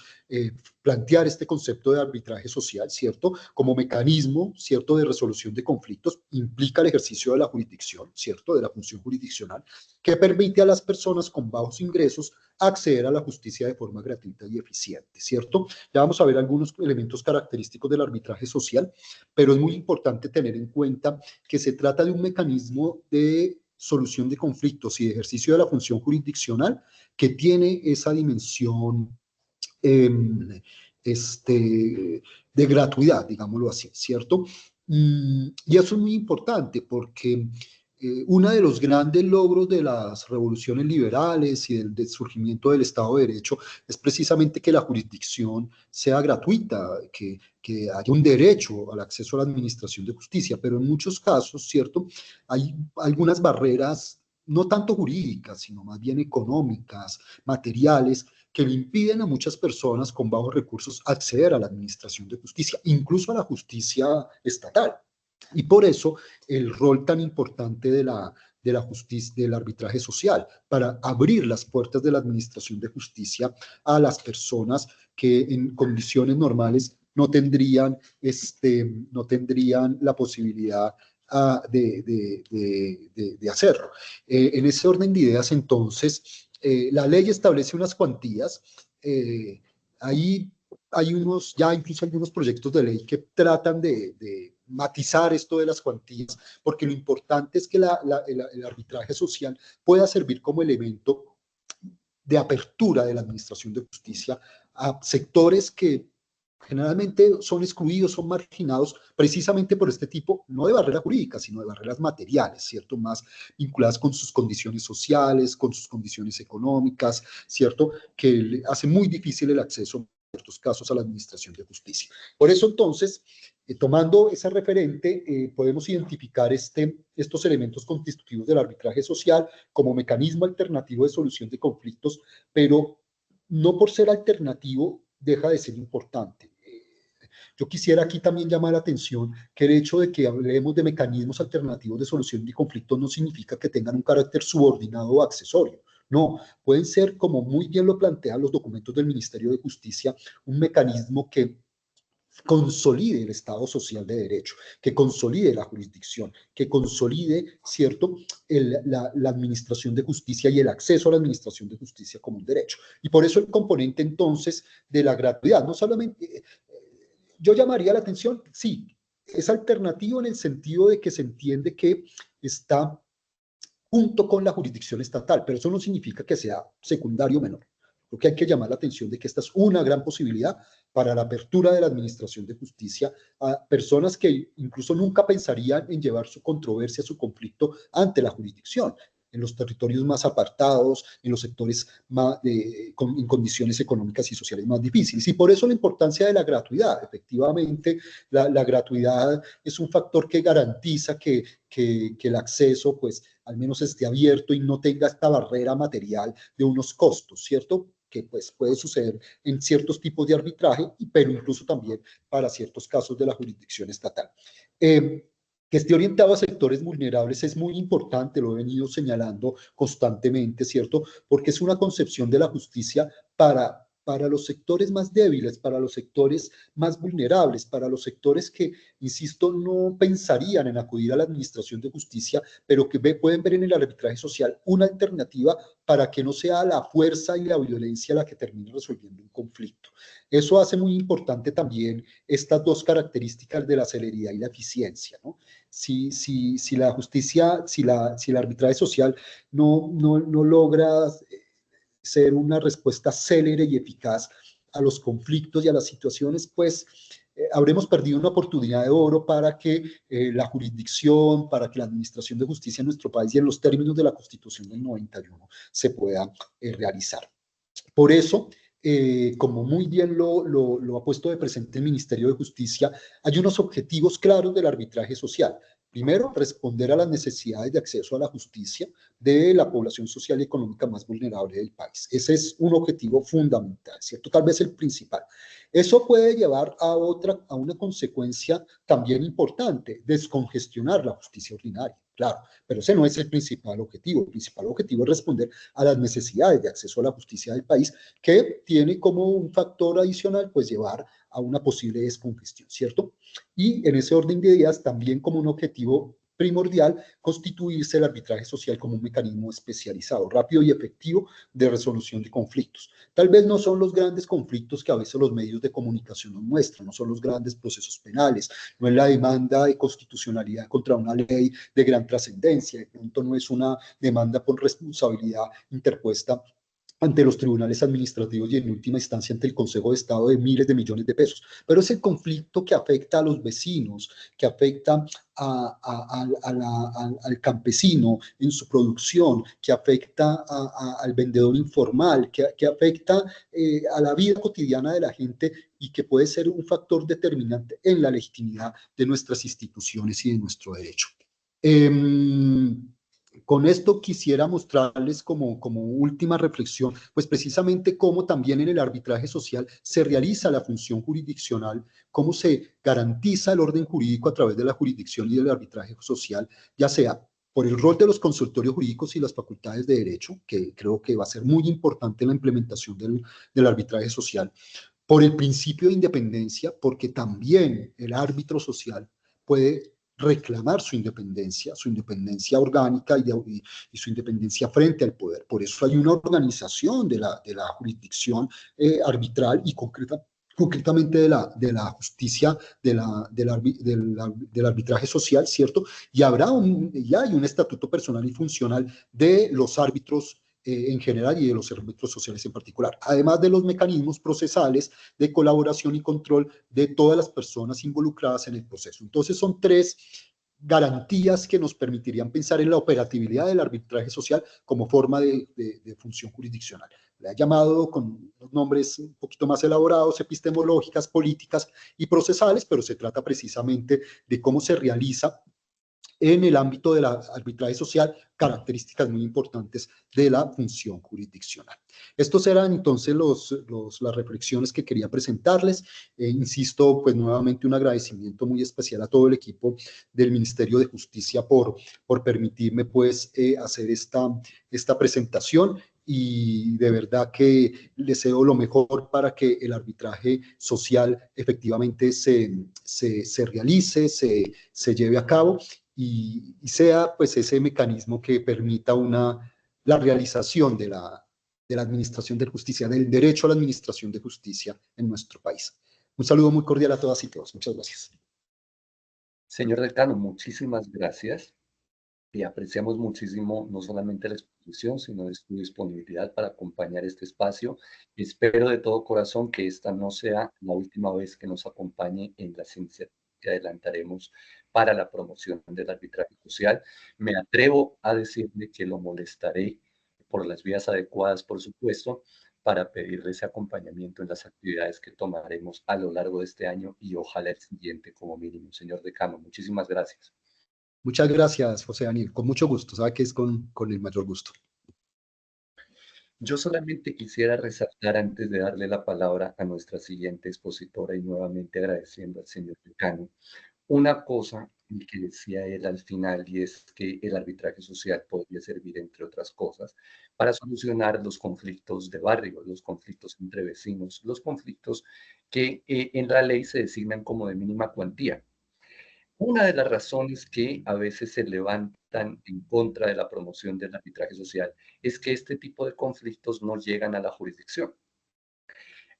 plantear este concepto de arbitraje social, ¿cierto? Como mecanismo, ¿cierto?, de resolución de conflictos, implica el ejercicio de la jurisdicción, ¿cierto?, de la función jurisdiccional, que permite a las personas con bajos ingresos acceder a la justicia de forma gratuita y eficiente, ¿cierto? Ya vamos a ver algunos elementos característicos del arbitraje social, pero es muy importante tener en cuenta que se trata de un mecanismo de solución de conflictos y de ejercicio de la función jurisdiccional que tiene esa dimensión eh, de gratuidad, digámoslo así, ¿cierto? Y eso es muy importante porque uno de los grandes logros de las revoluciones liberales y del surgimiento del Estado de Derecho es precisamente que la jurisdicción sea gratuita, que haya un derecho al acceso a la administración de justicia, pero en muchos casos, ¿cierto? Hay algunas barreras, no tanto jurídicas, sino más bien económicas, materiales, que le impiden a muchas personas con bajos recursos acceder a la administración de justicia, incluso a la justicia estatal. Y por eso el rol tan importante de la justicia, del arbitraje social, para abrir las puertas de la administración de justicia a las personas que en condiciones normales no tendrían la posibilidad de hacerlo. En ese orden de ideas, entonces, la ley establece unas cuantías. Ahí hay ya incluso algunos proyectos de ley que tratan de matizar esto de las cuantías, porque lo importante es que el arbitraje social pueda servir como elemento de apertura de la administración de justicia a sectores que generalmente son excluidos, son marginados precisamente por este tipo, no de barreras jurídicas, sino de barreras materiales, ¿cierto? Más vinculadas con sus condiciones sociales, con sus condiciones económicas, ¿cierto? Que le hace muy difícil el acceso en ciertos casos a la administración de justicia. Por eso entonces, tomando esa referente, podemos identificar estos elementos constitutivos del arbitraje social como mecanismo alternativo de solución de conflictos, pero no por ser alternativo deja de ser importante. Yo quisiera aquí también llamar la atención que el hecho de que hablemos de mecanismos alternativos de solución de conflictos no significa que tengan un carácter subordinado o accesorio. No, pueden ser, como muy bien lo plantean los documentos del Ministerio de Justicia, un mecanismo que consolide el Estado social de derecho, que consolide la jurisdicción, que consolide, ¿cierto?, la administración de justicia y el acceso a la administración de justicia como un derecho. Y por eso el componente entonces de la gratuidad, no solamente, yo llamaría la atención, sí, es alternativo en el sentido de que se entiende que está junto con la jurisdicción estatal, pero eso no significa que sea secundario o menor. Lo que hay que llamar la atención de que esta es una gran posibilidad para la apertura de la administración de justicia a personas que incluso nunca pensarían en llevar su controversia, su conflicto ante la jurisdicción, en los territorios más apartados, en los sectores en condiciones económicas y sociales más difíciles. Y por eso la importancia de la gratuidad. Efectivamente, la gratuidad es un factor que garantiza que el acceso, pues, al menos esté abierto y no tenga esta barrera material de unos costos, ¿cierto?, que pues puede suceder en ciertos tipos de arbitraje, pero incluso también para ciertos casos de la jurisdicción estatal. Que esté orientado a sectores vulnerables es muy importante, lo he venido señalando constantemente, ¿cierto? Porque es una concepción de la justicia para los sectores más débiles, para los sectores más vulnerables, para los sectores que, insisto, no pensarían en acudir a la administración de justicia, pero que pueden ver en el arbitraje social una alternativa para que no sea la fuerza y la violencia la que termine resolviendo un conflicto. Eso hace muy importante también estas dos características de la celeridad y la eficiencia, ¿no? Si la justicia, si el arbitraje social no logra ser una respuesta célere y eficaz a los conflictos y a las situaciones, pues habremos perdido una oportunidad de oro para que la jurisdicción, para que la administración de justicia en nuestro país y en los términos de la Constitución del 91 se pueda realizar. Por eso, como muy bien lo ha puesto de presente el Ministerio de Justicia, hay unos objetivos claros del arbitraje social. Primero, responder a las necesidades de acceso a la justicia de la población social y económica más vulnerable del país. Ese es un objetivo fundamental, ¿cierto? Tal vez el principal. Eso puede llevar a una consecuencia también importante, descongestionar la justicia ordinaria, claro, pero ese no es el principal objetivo. El principal objetivo es responder a las necesidades de acceso a la justicia del país, que tiene como un factor adicional, pues llevar a una posible descongestión, ¿cierto? Y en ese orden de ideas, también como un objetivo primordial, constituirse el arbitraje social como un mecanismo especializado, rápido y efectivo de resolución de conflictos. Tal vez no son los grandes conflictos que a veces los medios de comunicación nos muestran, no son los grandes procesos penales, no es la demanda de constitucionalidad contra una ley de gran trascendencia, de pronto no es una demanda por responsabilidad interpuesta ante los tribunales administrativos y en última instancia ante el Consejo de Estado de miles de millones de pesos. Pero es el conflicto que afecta a los vecinos, que afecta al campesino en su producción, que afecta al vendedor informal, que afecta a la vida cotidiana de la gente y que puede ser un factor determinante en la legitimidad de nuestras instituciones y de nuestro derecho. Con esto quisiera mostrarles como última reflexión, pues precisamente cómo también en el arbitraje social se realiza la función jurisdiccional, cómo se garantiza el orden jurídico a través de la jurisdicción y del arbitraje social, ya sea por el rol de los consultorios jurídicos y las facultades de derecho, que creo que va a ser muy importante en la implementación del arbitraje social, por el principio de independencia, porque también el árbitro social puede reclamar su independencia orgánica y su independencia frente al poder. Por eso hay una organización de la jurisdicción arbitral y concretamente de la justicia, del arbitraje social, ¿cierto? Y ya hay un estatuto personal y funcional de los árbitros en general y de los árbitros sociales en particular, además de los mecanismos procesales de colaboración y control de todas las personas involucradas en el proceso. Entonces son tres garantías que nos permitirían pensar en la operatividad del arbitraje social como forma de función jurisdiccional. Le ha llamado con los nombres un poquito más elaborados, epistemológicas, políticas y procesales, pero se trata precisamente de cómo se realiza en el ámbito del arbitraje social, características muy importantes de la función jurisdiccional. Estos eran entonces las reflexiones que quería presentarles. Insisto, pues nuevamente un agradecimiento muy especial a todo el equipo del Ministerio de Justicia por permitirme pues hacer esta presentación y de verdad que deseo lo mejor para que el arbitraje social efectivamente se realice, se lleve a cabo y sea pues ese mecanismo que permita la realización de la administración de justicia, del derecho a la administración de justicia en nuestro país. Un saludo muy cordial a todas y todos. Muchas gracias. Señor decano, muchísimas gracias y apreciamos muchísimo no solamente la exposición, sino su disponibilidad para acompañar este espacio. Espero de todo corazón que esta no sea la última vez que nos acompañe en las iniciativas que adelantaremos para la promoción del arbitraje social. Me atrevo a decirle que lo molestaré por las vías adecuadas, por supuesto, para pedirle ese acompañamiento en las actividades que tomaremos a lo largo de este año y ojalá el siguiente como mínimo. Señor decano, muchísimas gracias. Muchas gracias, José Daniel. Con mucho gusto. Sabe que es con el mayor gusto. Yo solamente quisiera resaltar antes de darle la palabra a nuestra siguiente expositora y nuevamente agradeciendo al señor decano, una cosa que decía él al final y es que el arbitraje social podría servir, entre otras cosas, para solucionar los conflictos de barrio, los conflictos entre vecinos, los conflictos que en la ley se designan como de mínima cuantía. Una de las razones que a veces se levantan en contra de la promoción del arbitraje social es que este tipo de conflictos no llegan a la jurisdicción.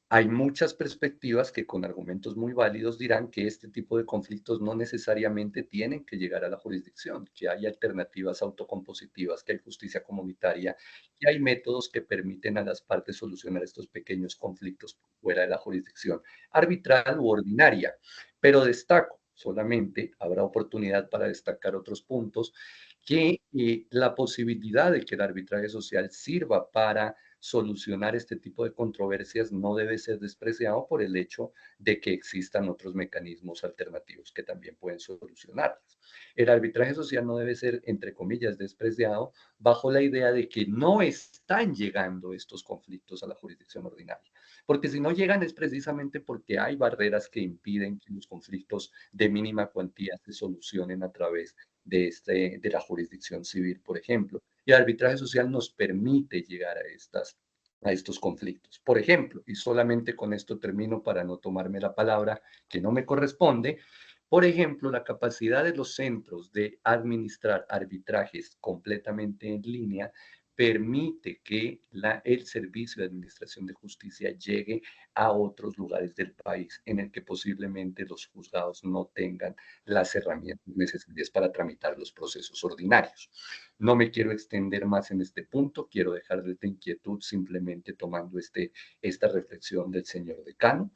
Hay muchas perspectivas que con argumentos muy válidos dirán que este tipo de conflictos no necesariamente tienen que llegar a la jurisdicción, que hay alternativas autocompositivas, que hay justicia comunitaria, que hay métodos que permiten a las partes solucionar estos pequeños conflictos fuera de la jurisdicción arbitral u ordinaria. Pero destaco, solamente habrá oportunidad para destacar otros puntos, que la posibilidad de que el arbitraje social sirva para solucionar este tipo de controversias no debe ser despreciado por el hecho de que existan otros mecanismos alternativos que también pueden solucionarlas. El arbitraje social no debe ser, entre comillas, despreciado bajo la idea de que no están llegando estos conflictos a la jurisdicción ordinaria. Porque si no llegan es precisamente porque hay barreras que impiden que los conflictos de mínima cuantía se solucionen a través de la jurisdicción civil, por ejemplo. Y el arbitraje social nos permite llegar a estos conflictos. Por ejemplo, y solamente con esto termino para no tomarme la palabra que no me corresponde, por ejemplo, la capacidad de los centros de administrar arbitrajes completamente en línea permite que el servicio de administración de justicia llegue a otros lugares del país en el que posiblemente los juzgados no tengan las herramientas necesarias para tramitar los procesos ordinarios. No me quiero extender más en este punto, quiero dejarles de inquietud simplemente tomando esta reflexión del señor decano,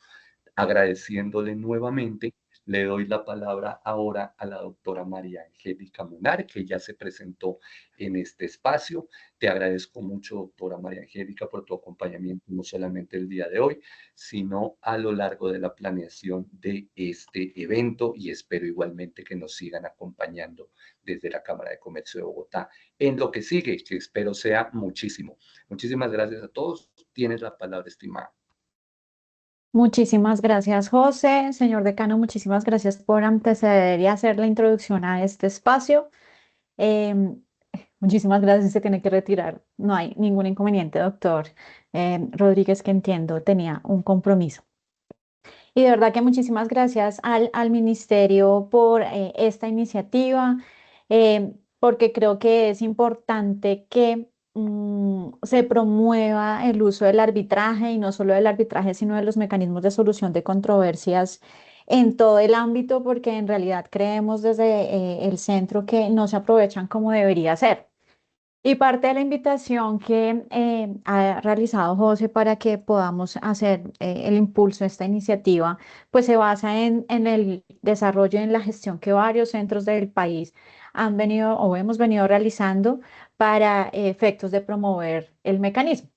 agradeciéndole nuevamente. Le doy la palabra ahora a la doctora María Angélica Munar, que ya se presentó en este espacio. Te agradezco mucho, doctora María Angélica, por tu acompañamiento, no solamente el día de hoy, sino a lo largo de la planeación de este evento, y espero igualmente que nos sigan acompañando desde la Cámara de Comercio de Bogotá en lo que sigue, que espero sea muchísimo. Muchísimas gracias a todos. Tienes la palabra, estimada. Muchísimas gracias, José. Señor decano, muchísimas gracias por anteceder y hacer la introducción a este espacio. Em, Muchísimas gracias, se tiene que retirar. No hay ningún inconveniente, doctor Rodríguez, que entiendo tenía un compromiso. Y de verdad que muchísimas gracias al ministerio por esta iniciativa, porque creo que es importante que se promueva el uso del arbitraje y no solo del arbitraje, sino de los mecanismos de solución de controversias en todo el ámbito, porque en realidad creemos desde el centro que no se aprovechan como debería ser. Y parte de la invitación que ha realizado José para que podamos hacer el impulso de esta iniciativa, pues se basa en el desarrollo y en la gestión que varios centros del país han venido o hemos venido realizando para efectos de promover el mecanismo.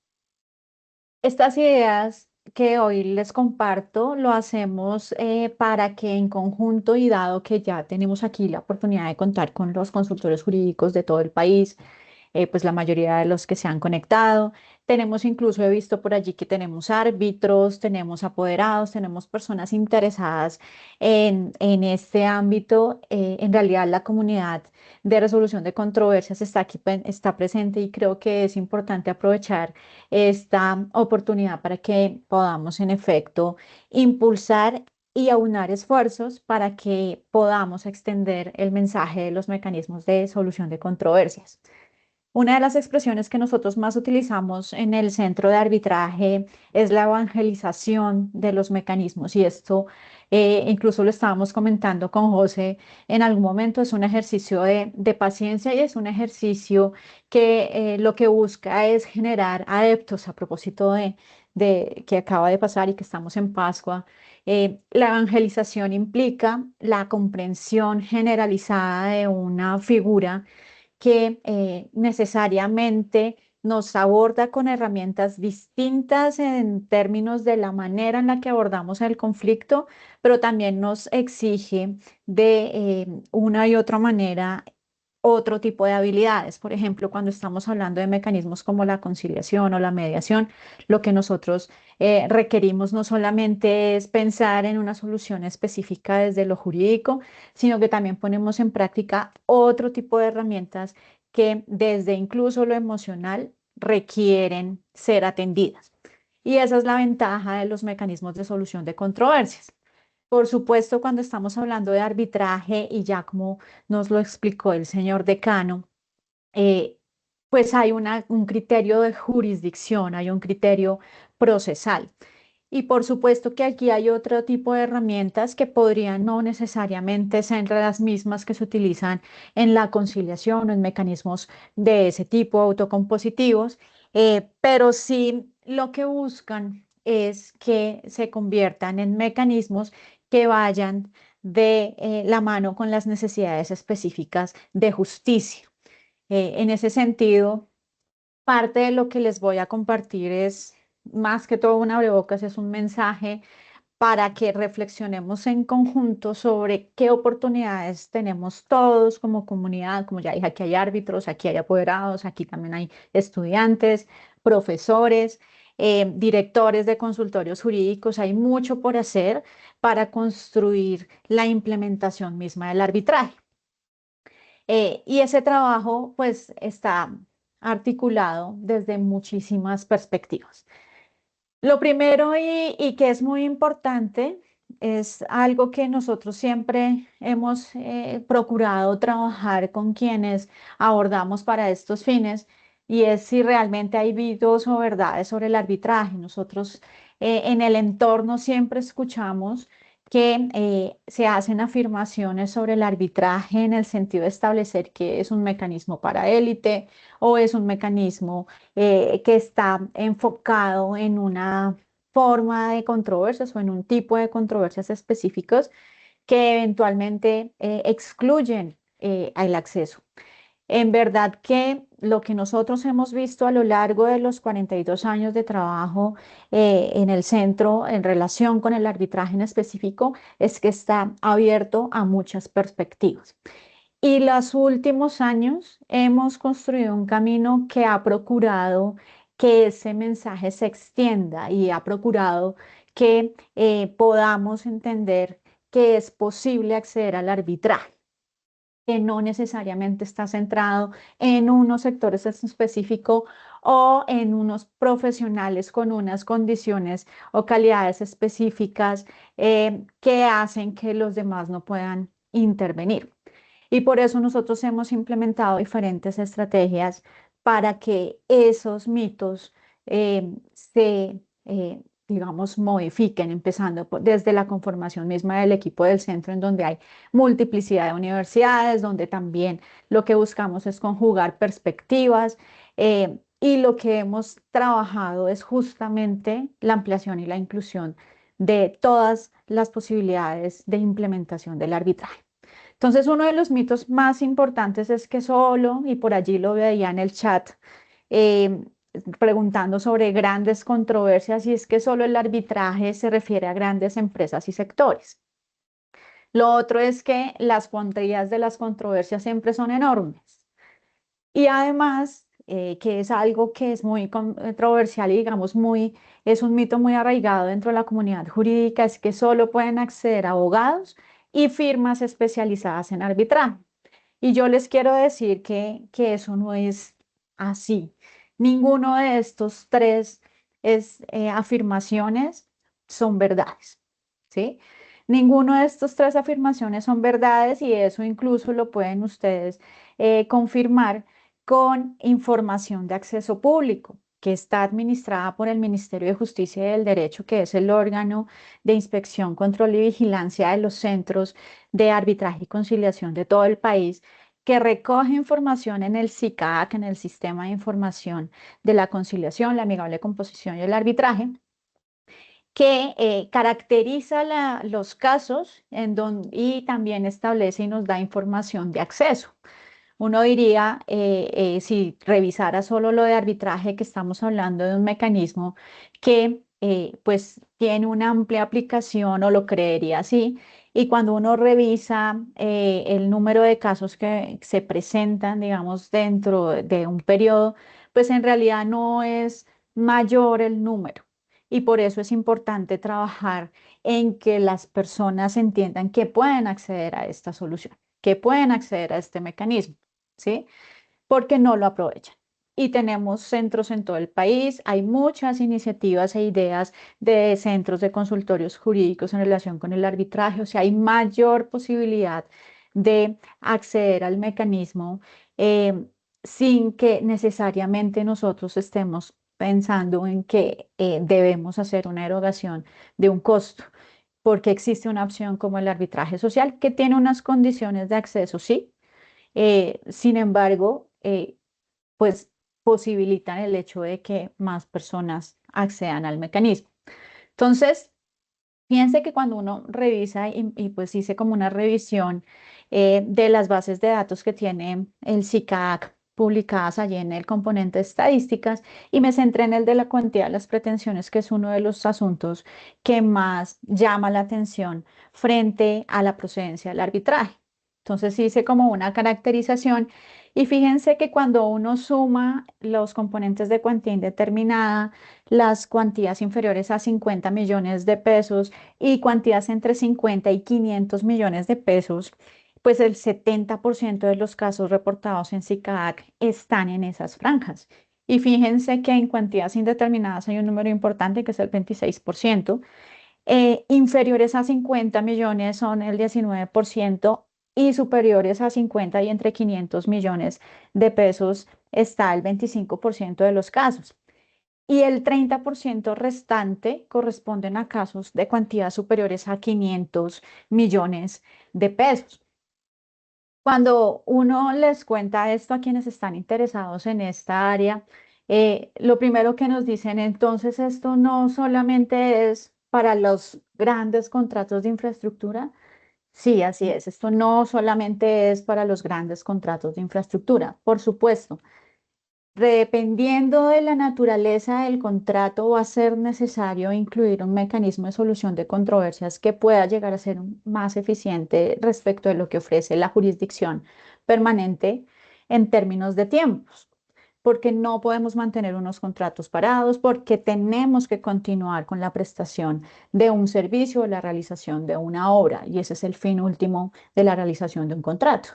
Estas ideas que hoy les comparto lo hacemos para que en conjunto y dado que ya tenemos aquí la oportunidad de contar con los consultores jurídicos de todo el país, pues la mayoría de los que se han conectado. Tenemos incluso, he visto por allí que tenemos árbitros, tenemos apoderados, tenemos personas interesadas en este ámbito. En realidad la comunidad de resolución de controversias está aquí, está presente y creo que es importante aprovechar esta oportunidad para que podamos en efecto impulsar y aunar esfuerzos para que podamos extender el mensaje de los mecanismos de solución de controversias. Una de las expresiones que nosotros más utilizamos en el centro de arbitraje es la evangelización de los mecanismos y esto incluso lo estábamos comentando con José en algún momento, es un ejercicio de paciencia y es un ejercicio que lo que busca es generar adeptos a propósito de que acaba de pasar y que estamos en Pascua. La evangelización implica la comprensión generalizada de una figura que necesariamente nos aborda con herramientas distintas en términos de la manera en la que abordamos el conflicto, pero también nos exige de una y otra manera otro tipo de habilidades. Por ejemplo, cuando estamos hablando de mecanismos como la conciliación o la mediación, lo que nosotros requerimos no solamente es pensar en una solución específica desde lo jurídico, sino que también ponemos en práctica otro tipo de herramientas que desde incluso lo emocional requieren ser atendidas. Y esa es la ventaja de los mecanismos de solución de controversias. Por supuesto, cuando estamos hablando de arbitraje, y ya como nos lo explicó el señor decano, eh, pues hay un criterio de jurisdicción, hay un criterio procesal. Y por supuesto que aquí hay otro tipo de herramientas que podrían no necesariamente ser las mismas que se utilizan en la conciliación o en mecanismos de ese tipo autocompositivos, pero sí lo que buscan es que se conviertan en mecanismos que vayan de la mano con las necesidades específicas de justicia. En ese sentido, parte de lo que les voy a compartir es más que todo un abrebocas, es un mensaje para que reflexionemos en conjunto sobre qué oportunidades tenemos todos como comunidad. Como ya dije, aquí hay árbitros, aquí hay apoderados, aquí también hay estudiantes, profesores, directores de consultorios jurídicos. Hay mucho por hacer para construir la implementación misma del arbitraje. Y ese trabajo pues está articulado desde muchísimas perspectivas. Lo primero y que es muy importante es algo que nosotros siempre hemos procurado trabajar con quienes abordamos para estos fines, y es si realmente hay mitos o verdades sobre el arbitraje. Nosotros en el entorno siempre escuchamos que se hacen afirmaciones sobre el arbitraje en el sentido de establecer que es un mecanismo para élite o es un mecanismo que está enfocado en una forma de controversias o en un tipo de controversias específicos que eventualmente excluyen el acceso. En verdad que lo que nosotros hemos visto a lo largo de los 42 años de trabajo en el centro en relación con el arbitraje en específico es que está abierto a muchas perspectivas. Y los últimos años hemos construido un camino que ha procurado que ese mensaje se extienda y ha procurado que podamos entender que es posible acceder al arbitraje, que no necesariamente está centrado en unos sectores específicos o en unos profesionales con unas condiciones o calidades específicas que hacen que los demás no puedan intervenir. Y por eso nosotros hemos implementado diferentes estrategias para que esos mitos digamos, modifiquen, empezando desde la conformación misma del equipo del centro, en donde hay multiplicidad de universidades, donde también lo que buscamos es conjugar perspectivas. Y lo que hemos trabajado es justamente la ampliación y la inclusión de todas las posibilidades de implementación del arbitraje. Entonces, uno de los mitos más importantes es que solo, y por allí lo veía en el chat, eh, preguntando sobre grandes controversias, y es que solo el arbitraje se refiere a grandes empresas y sectores. Lo otro es que las cuantías de las controversias siempre son enormes. Y además, que es algo que es muy controversial y digamos es un mito muy arraigado dentro de la comunidad jurídica, es que solo pueden acceder abogados y firmas especializadas en arbitraje. Y yo les quiero decir que eso no es así. Ninguno de estos tres afirmaciones son verdades, ¿sí? Ninguno de estos tres afirmaciones son verdades, y eso incluso lo pueden ustedes confirmar con información de acceso público que está administrada por el Ministerio de Justicia y del Derecho, que es el órgano de inspección, control y vigilancia de los centros de arbitraje y conciliación de todo el país, que recoge información en el SICAC, en el Sistema de Información de la Conciliación, la Amigable Composición y el Arbitraje, que caracteriza los casos y también establece y nos da información de acceso. Uno diría, si revisara solo lo de arbitraje, que estamos hablando de un mecanismo que pues tiene una amplia aplicación, o lo creería así, y cuando uno revisa el número de casos que se presentan, digamos, dentro de un periodo, pues en realidad no es mayor el número. Y por eso es importante trabajar en que las personas entiendan que pueden acceder a esta solución, que pueden acceder a este mecanismo, ¿sí? Porque no lo aprovechan. Y tenemos centros en todo el país, hay muchas iniciativas e ideas de centros de consultorios jurídicos en relación con el arbitraje, o sea, hay mayor posibilidad de acceder al mecanismo sin que necesariamente nosotros estemos pensando en que debemos hacer una erogación de un costo, porque existe una opción como el arbitraje social que tiene unas condiciones de acceso, sí. Sin embargo, pues posibilitan el hecho de que más personas accedan al mecanismo. Entonces, fíjense que cuando uno revisa y pues hice como una revisión de las bases de datos que tiene el SICAC publicadas allí en el componente de estadísticas y me centré en el de la cuantía de las pretensiones, que es uno de los asuntos que más llama la atención frente a la procedencia del arbitraje. Entonces hice como una caracterización y fíjense que cuando uno suma los componentes de cuantía indeterminada, las cuantías inferiores a 50 millones de pesos y cuantías entre 50 y 500 millones de pesos, pues el 70% de los casos reportados en SICAC están en esas franjas. Y fíjense que en cuantías indeterminadas hay un número importante que es el 26%. Inferiores a 50 millones son el 19% y superiores a 50 y entre 500 millones de pesos está el 25% de los casos. Y el 30% restante corresponden a casos de cuantías superiores a 500 millones de pesos. Cuando uno les cuenta esto a quienes están interesados en esta área, lo primero que nos dicen, entonces esto no solamente es para los grandes contratos de infraestructura. Sí, así es. Esto no solamente es para los grandes contratos de infraestructura, por supuesto. Dependiendo de la naturaleza del contrato, va a ser necesario incluir un mecanismo de solución de controversias que pueda llegar a ser más eficiente respecto de lo que ofrece la jurisdicción permanente en términos de tiempos, porque no podemos mantener unos contratos parados, porque tenemos que continuar con la prestación de un servicio o la realización de una obra, y ese es el fin último de la realización de un contrato.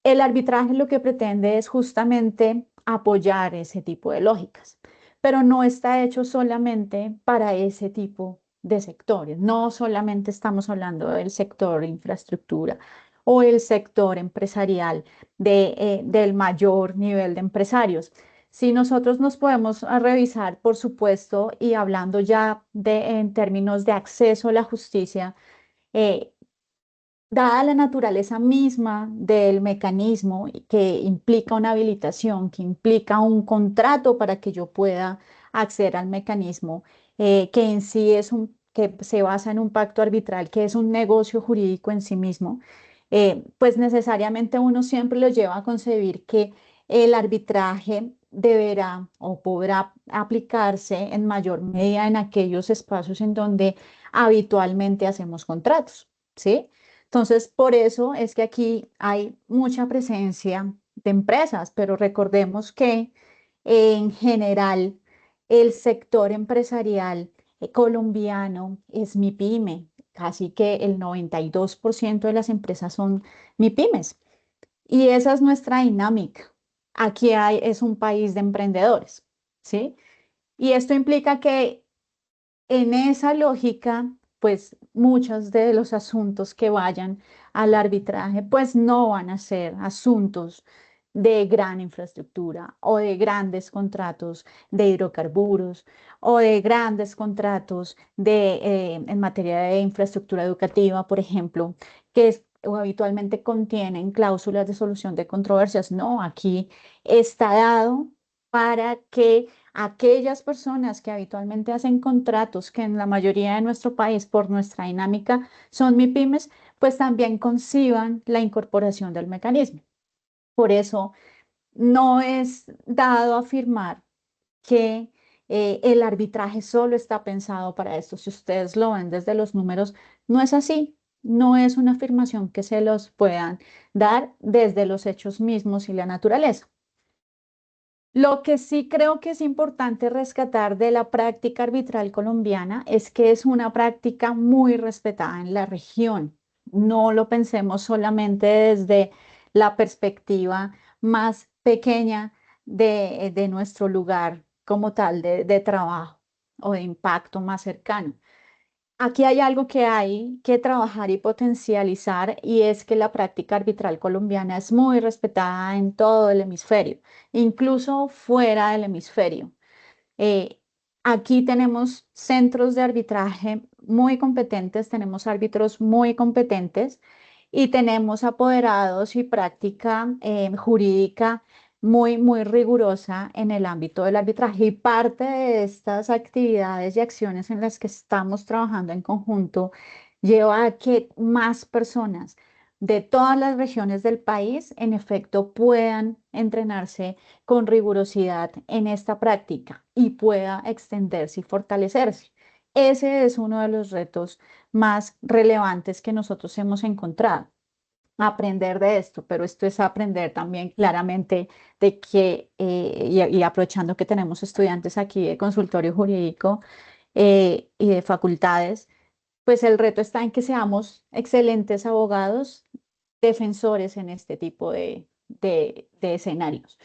El arbitraje lo que pretende es justamente apoyar ese tipo de lógicas, pero no está hecho solamente para ese tipo de sectores. No solamente estamos hablando del sector infraestructura o el sector empresarial del mayor nivel de empresarios. Si nosotros nos podemos revisar, por supuesto, y hablando ya en términos de acceso a la justicia, eh, dada la naturaleza misma del mecanismo que implica una habilitación, que implica un contrato para que yo pueda acceder al mecanismo, que en sí que se basa en un pacto arbitral, que es un negocio jurídico en sí mismo, pues necesariamente uno siempre lo lleva a concebir que el arbitraje deberá o podrá aplicarse en mayor medida en aquellos espacios en donde habitualmente hacemos contratos, ¿sí? Entonces, por eso es que aquí hay mucha presencia de empresas, pero recordemos que en general el sector empresarial colombiano es MIPYME, casi que el 92% de las empresas son MIPYMES. Y esa es nuestra dinámica. Es un país de emprendedores, ¿sí? Y esto implica que en esa lógica, pues muchos de los asuntos que vayan al arbitraje, pues no van a ser asuntos de gran infraestructura o de grandes contratos de hidrocarburos o de grandes contratos en materia de infraestructura educativa, por ejemplo, o habitualmente contienen cláusulas de solución de controversias. No, aquí está dado para que aquellas personas que habitualmente hacen contratos, que en la mayoría de nuestro país, por nuestra dinámica, son MIPYMES, pues también conciban la incorporación del mecanismo. Por eso, no es dado afirmar que el arbitraje solo está pensado para esto. Si ustedes lo ven desde los números, no es así. No es una afirmación que se los puedan dar desde los hechos mismos y la naturaleza. Lo que sí creo que es importante rescatar de la práctica arbitral colombiana es que es una práctica muy respetada en la región. No lo pensemos solamente desde la perspectiva más pequeña de nuestro lugar como tal de trabajo o de impacto más cercano. Aquí hay algo que hay que trabajar y potencializar y es que la práctica arbitral colombiana es muy respetada en todo el hemisferio, incluso fuera del hemisferio. Eh, Aquí tenemos centros de arbitraje muy competentes, tenemos árbitros muy competentes y tenemos apoderados y práctica jurídica muy rigurosa en el ámbito del arbitraje. Y parte de estas actividades y acciones en las que estamos trabajando en conjunto lleva a que más personas de todas las regiones del país, en efecto, puedan entrenarse con rigurosidad en esta práctica y pueda extenderse y fortalecerse. Ese es uno de los retos más relevantes que nosotros hemos encontrado. Aprender de esto, pero esto es aprender también claramente de que, y aprovechando que tenemos estudiantes aquí de consultorio jurídico y de facultades, pues el reto está en que seamos excelentes abogados, defensores en este tipo de escenarios.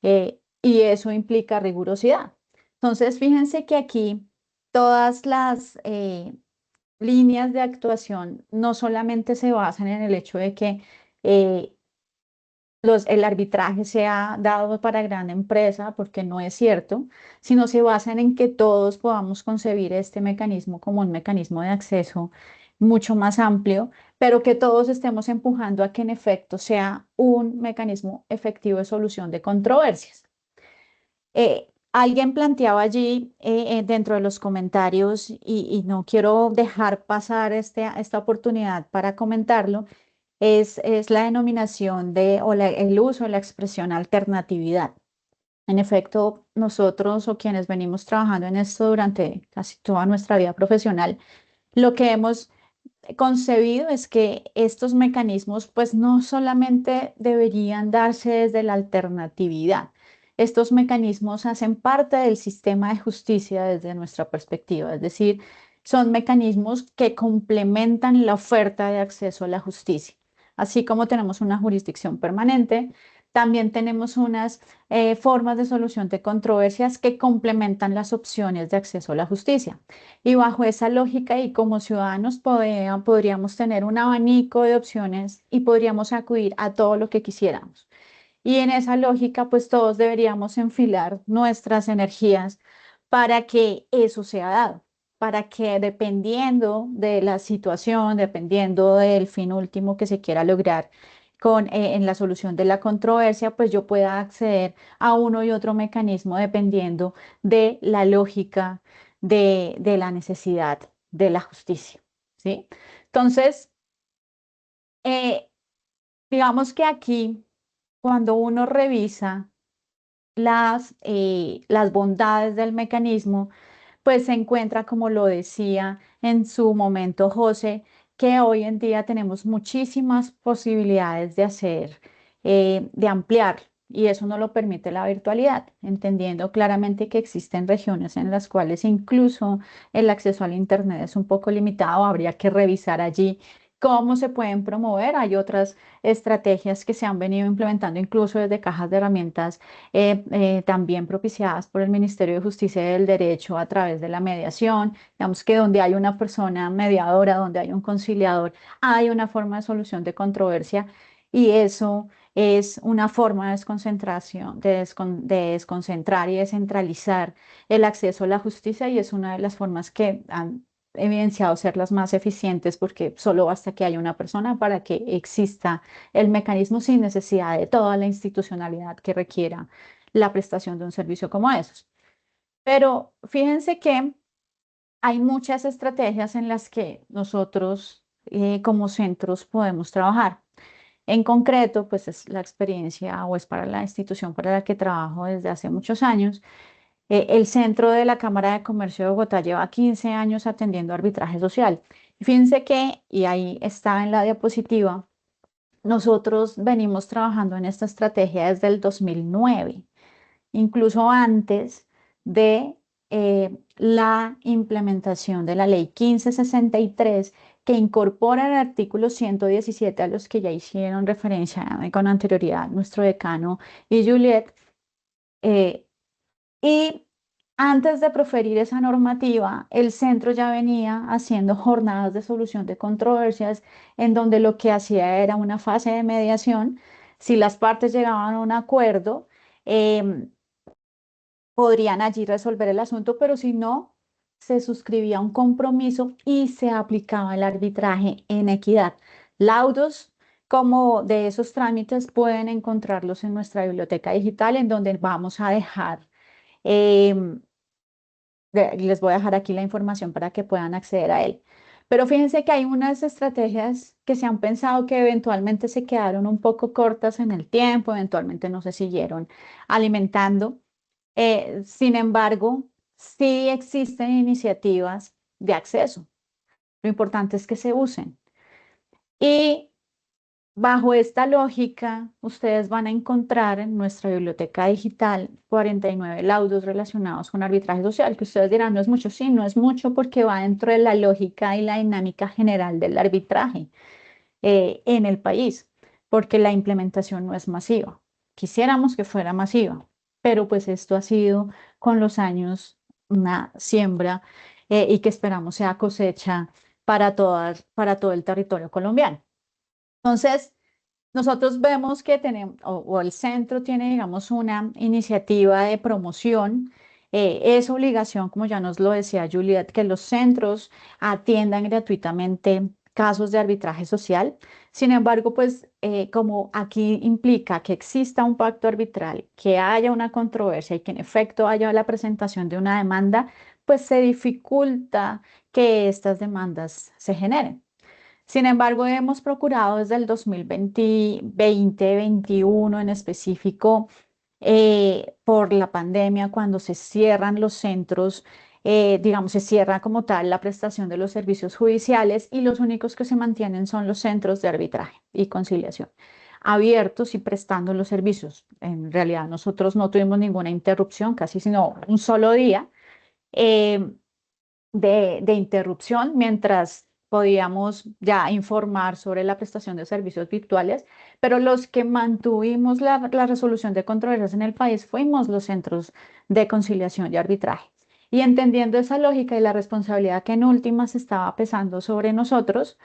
Y eso implica rigurosidad. Entonces, fíjense que aquí todas las líneas de actuación no solamente se basan en el hecho de que eh, el arbitraje sea dado para gran empresa, porque no es cierto, sino se basan en que todos podamos concebir este mecanismo como un mecanismo de acceso mucho más amplio, pero que todos estemos empujando a que en efecto sea un mecanismo efectivo de solución de controversias. Alguien planteaba allí dentro de los comentarios, y no quiero dejar pasar esta oportunidad para comentarlo, es la denominación el uso de la expresión alternatividad. En efecto, nosotros o quienes venimos trabajando en esto durante casi toda nuestra vida profesional, lo que hemos concebido es que estos mecanismos pues no solamente deberían darse desde la alternatividad. Estos mecanismos hacen parte del sistema de justicia desde nuestra perspectiva, es decir, son mecanismos que complementan la oferta de acceso a la justicia. Así como tenemos una jurisdicción permanente, también tenemos unas formas de solución de controversias que complementan las opciones de acceso a la justicia. Y bajo esa lógica y como ciudadanos podríamos tener un abanico de opciones y podríamos acudir a todo lo que quisiéramos. Y en esa lógica, pues todos deberíamos enfilar nuestras energías para que eso sea dado, para que dependiendo de la situación, dependiendo del fin último que se quiera lograr en la solución de la controversia, pues yo pueda acceder a uno y otro mecanismo dependiendo de la lógica de la necesidad de la justicia, ¿sí? Entonces, eh, digamos que aquí, cuando uno revisa las bondades del mecanismo, pues se encuentra, como lo decía en su momento José, que hoy en día tenemos muchísimas posibilidades de hacer, de ampliar, y eso no lo permite la virtualidad, entendiendo claramente que existen regiones en las cuales incluso el acceso al Internet es un poco limitado, habría que revisar allí cómo se pueden promover. Hay otras estrategias que se han venido implementando incluso desde cajas de herramientas también propiciadas por el Ministerio de Justicia y del Derecho a través de la mediación. Digamos que donde hay una persona mediadora, donde hay un conciliador, hay una forma de solución de controversia, y eso es una forma de desconcentración, de desconcentrar y descentralizar el acceso a la justicia, y es una de las formas que han evidenciado ser las más eficientes, porque solo basta que haya una persona para que exista el mecanismo sin necesidad de toda la institucionalidad que requiera la prestación de un servicio como esos. Pero fíjense que hay muchas estrategias en las que nosotros como centros podemos trabajar. En concreto, pues es la experiencia o es para la institución para la que trabajo desde hace muchos años. El centro de la Cámara de Comercio de Bogotá lleva 15 años atendiendo arbitraje social. Fíjense que, y ahí está en la diapositiva, nosotros venimos trabajando en esta estrategia desde el 2009, incluso antes de la implementación de la ley 1563, que incorpora el artículo 117 a los que ya hicieron referencia con anterioridad nuestro decano y Juliet. Y antes de proferir esa normativa, el centro ya venía haciendo jornadas de solución de controversias en donde lo que hacía era una fase de mediación. Si las partes llegaban a un acuerdo, em, podrían allí resolver el asunto, pero si no, se suscribía un compromiso y se aplicaba el arbitraje en equidad. Laudos como de esos trámites pueden encontrarlos en nuestra biblioteca digital, en donde vamos a dejar, les voy a dejar aquí la información para que puedan acceder a él. Pero fíjense que hay unas estrategias que se han pensado que eventualmente se quedaron un poco cortas en el tiempo, eventualmente no se siguieron alimentando. Sin embargo, sí existen iniciativas de acceso. Lo importante es que se usen. Y bajo esta lógica, ustedes van a encontrar en nuestra biblioteca digital 49 laudos relacionados con arbitraje social, que ustedes dirán, no es mucho. Sí, no es mucho porque va dentro de la lógica y la dinámica general del arbitraje en el país, porque la implementación no es masiva. Quisiéramos que fuera masiva, pero pues esto ha sido con los años una siembra y que esperamos sea cosecha para todo el territorio colombiano. Entonces, nosotros vemos que tenemos, o el centro tiene, digamos, una iniciativa de promoción. Es obligación, como ya nos lo decía Juliet, que los centros atiendan gratuitamente casos de arbitraje social. Sin embargo, pues como aquí implica que exista un pacto arbitral, que haya una controversia y que en efecto haya la presentación de una demanda, pues se dificulta que estas demandas se generen. Sin embargo, hemos procurado desde el 2020, 2021 en específico, por la pandemia, cuando se cierran los centros, digamos, se cierra como tal la prestación de los servicios judiciales y los únicos que se mantienen son los centros de arbitraje y conciliación, abiertos y prestando los servicios. En realidad, nosotros no tuvimos ninguna interrupción, casi sino un solo día. eh, de interrupción mientras podíamos ya informar sobre la prestación de servicios virtuales, pero los que mantuvimos la resolución de controversias en el país fuimos los centros de conciliación y arbitraje. Y entendiendo esa lógica y la responsabilidad que en últimas estaba pesando sobre nosotros,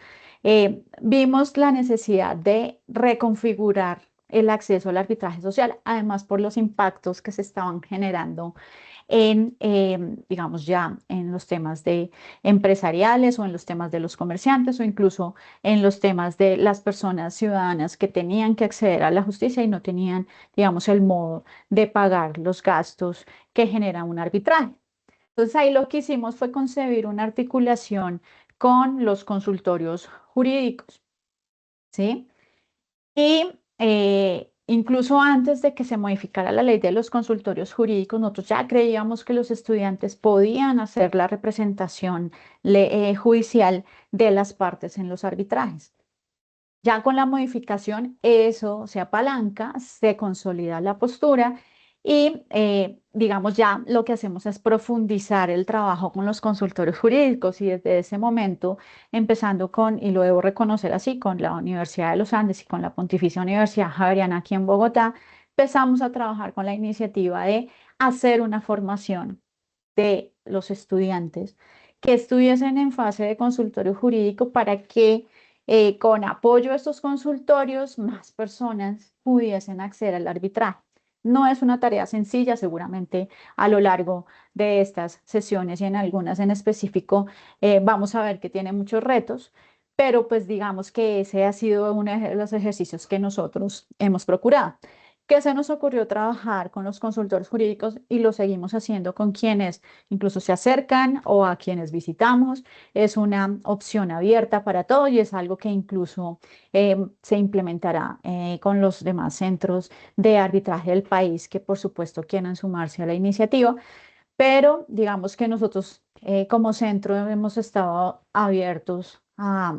vimos la necesidad de reconfigurar el acceso al arbitraje social, además por los impactos que se estaban generando en, digamos, ya en los temas de empresariales o en los temas de los comerciantes o incluso en los temas de las personas ciudadanas que tenían que acceder a la justicia y no tenían, digamos, el modo de pagar los gastos que genera un arbitraje. Entonces ahí lo que hicimos fue concebir una articulación con los consultorios jurídicos, ¿sí? Y incluso antes de que se modificara la ley de los consultorios jurídicos, nosotros ya creíamos que los estudiantes podían hacer la representación judicial de las partes en los arbitrajes. Ya con la modificación, eso se apalanca, se consolida la postura y, digamos, ya lo que hacemos es profundizar el trabajo con los consultorios jurídicos y desde ese momento, empezando con, y lo debo reconocer así, con la Universidad de los Andes y con la Pontificia Universidad Javeriana aquí en Bogotá, empezamos a trabajar con la iniciativa de hacer una formación de los estudiantes que estuviesen en fase de consultorio jurídico para que con apoyo a estos consultorios más personas pudiesen acceder al arbitraje. No es una tarea sencilla, seguramente a lo largo de estas sesiones y en algunas en específico vamos a ver que tiene muchos retos, pero pues digamos que ese ha sido uno de los ejercicios que nosotros hemos procurado. ¿Qué se nos ocurrió trabajar con los consultores jurídicos y lo seguimos haciendo con quienes incluso se acercan o a quienes visitamos? Es una opción abierta para todo y es algo que incluso se implementará con los demás centros de arbitraje del país que por supuesto quieran sumarse a la iniciativa, pero digamos que nosotros como centro hemos estado abiertos a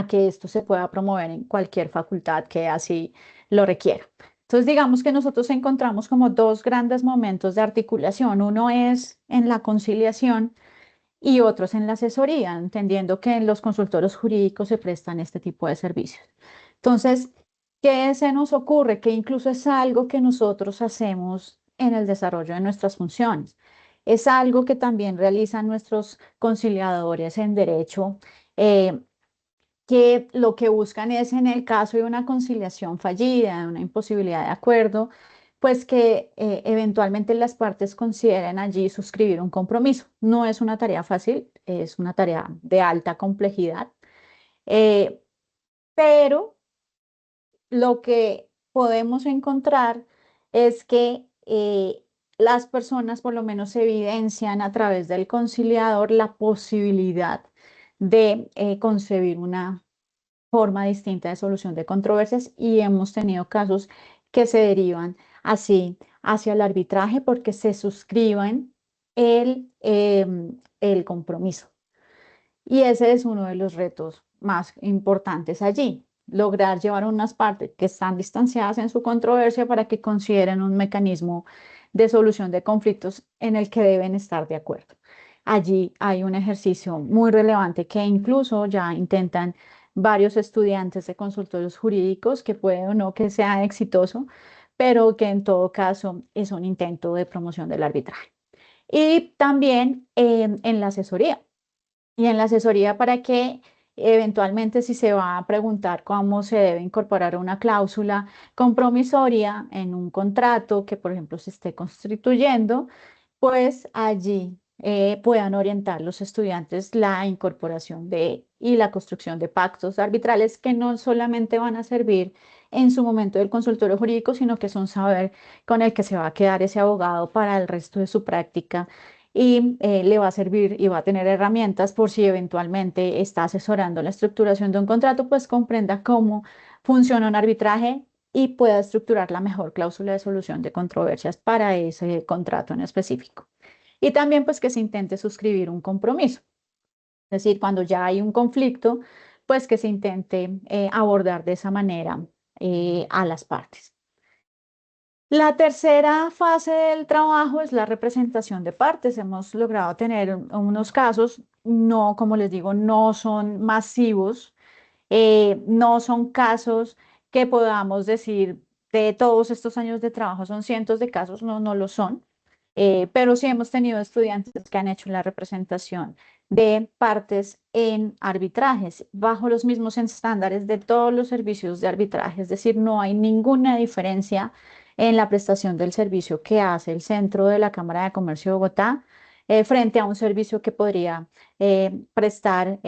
que esto se pueda promover en cualquier facultad que así lo requiera. Entonces, digamos que nosotros encontramos como dos grandes momentos de articulación. Uno es en la conciliación y otros en la asesoría, entendiendo que en los consultorios jurídicos se prestan este tipo de servicios. Entonces, ¿qué se nos ocurre? Que incluso es algo que nosotros hacemos en el desarrollo de nuestras funciones. Es algo que también realizan nuestros conciliadores en derecho. Que lo que buscan es, en el caso de una conciliación fallida, de una imposibilidad de acuerdo, pues que eventualmente las partes consideren allí suscribir un compromiso. No es una tarea fácil, es una tarea de alta complejidad, eh, pero lo que podemos encontrar es que las personas por lo menos evidencian a través del conciliador la posibilidad de concebir una forma distinta de solución de controversias y hemos tenido casos que se derivan así hacia el arbitraje porque se suscriben el compromiso. Y ese es uno de los retos más importantes allí, lograr llevar unas partes que están distanciadas en su controversia para que consideren un mecanismo de solución de conflictos en el que deben estar de acuerdo. Allí hay un ejercicio muy relevante que incluso ya intentan varios estudiantes de consultorios jurídicos, que puede o no que sea exitoso, pero que en todo caso es un intento de promoción del arbitraje. Y también en la asesoría. Y en la asesoría para que eventualmente si se va a preguntar cómo se debe incorporar una cláusula compromisoria en un contrato que, por ejemplo, se esté constituyendo, pues allí puedan orientar los estudiantes la incorporación y la construcción de pactos arbitrales que no solamente van a servir en su momento del consultorio jurídico, sino que son saber con el que se va a quedar ese abogado para el resto de su práctica y le va a servir y va a tener herramientas por si eventualmente está asesorando la estructuración de un contrato, pues comprenda cómo funciona un arbitraje y pueda estructurar la mejor cláusula de solución de controversias para ese contrato en específico. Y también pues que se intente suscribir un compromiso. Es decir, cuando ya hay un conflicto, pues que se intente abordar de esa manera a las partes. La tercera fase del trabajo es la representación de partes. Hemos logrado tener unos casos, no, como les digo, no son masivos, no son casos que podamos decir de todos estos años de trabajo, son cientos de casos, no, no lo son, pero sí hemos tenido estudiantes que han hecho la representación de partes en arbitrajes bajo los mismos estándares de todos los servicios de arbitraje, es decir, no hay ninguna diferencia en la prestación del servicio que hace el Centro de la Cámara de Comercio de Bogotá frente a un servicio que podría prestar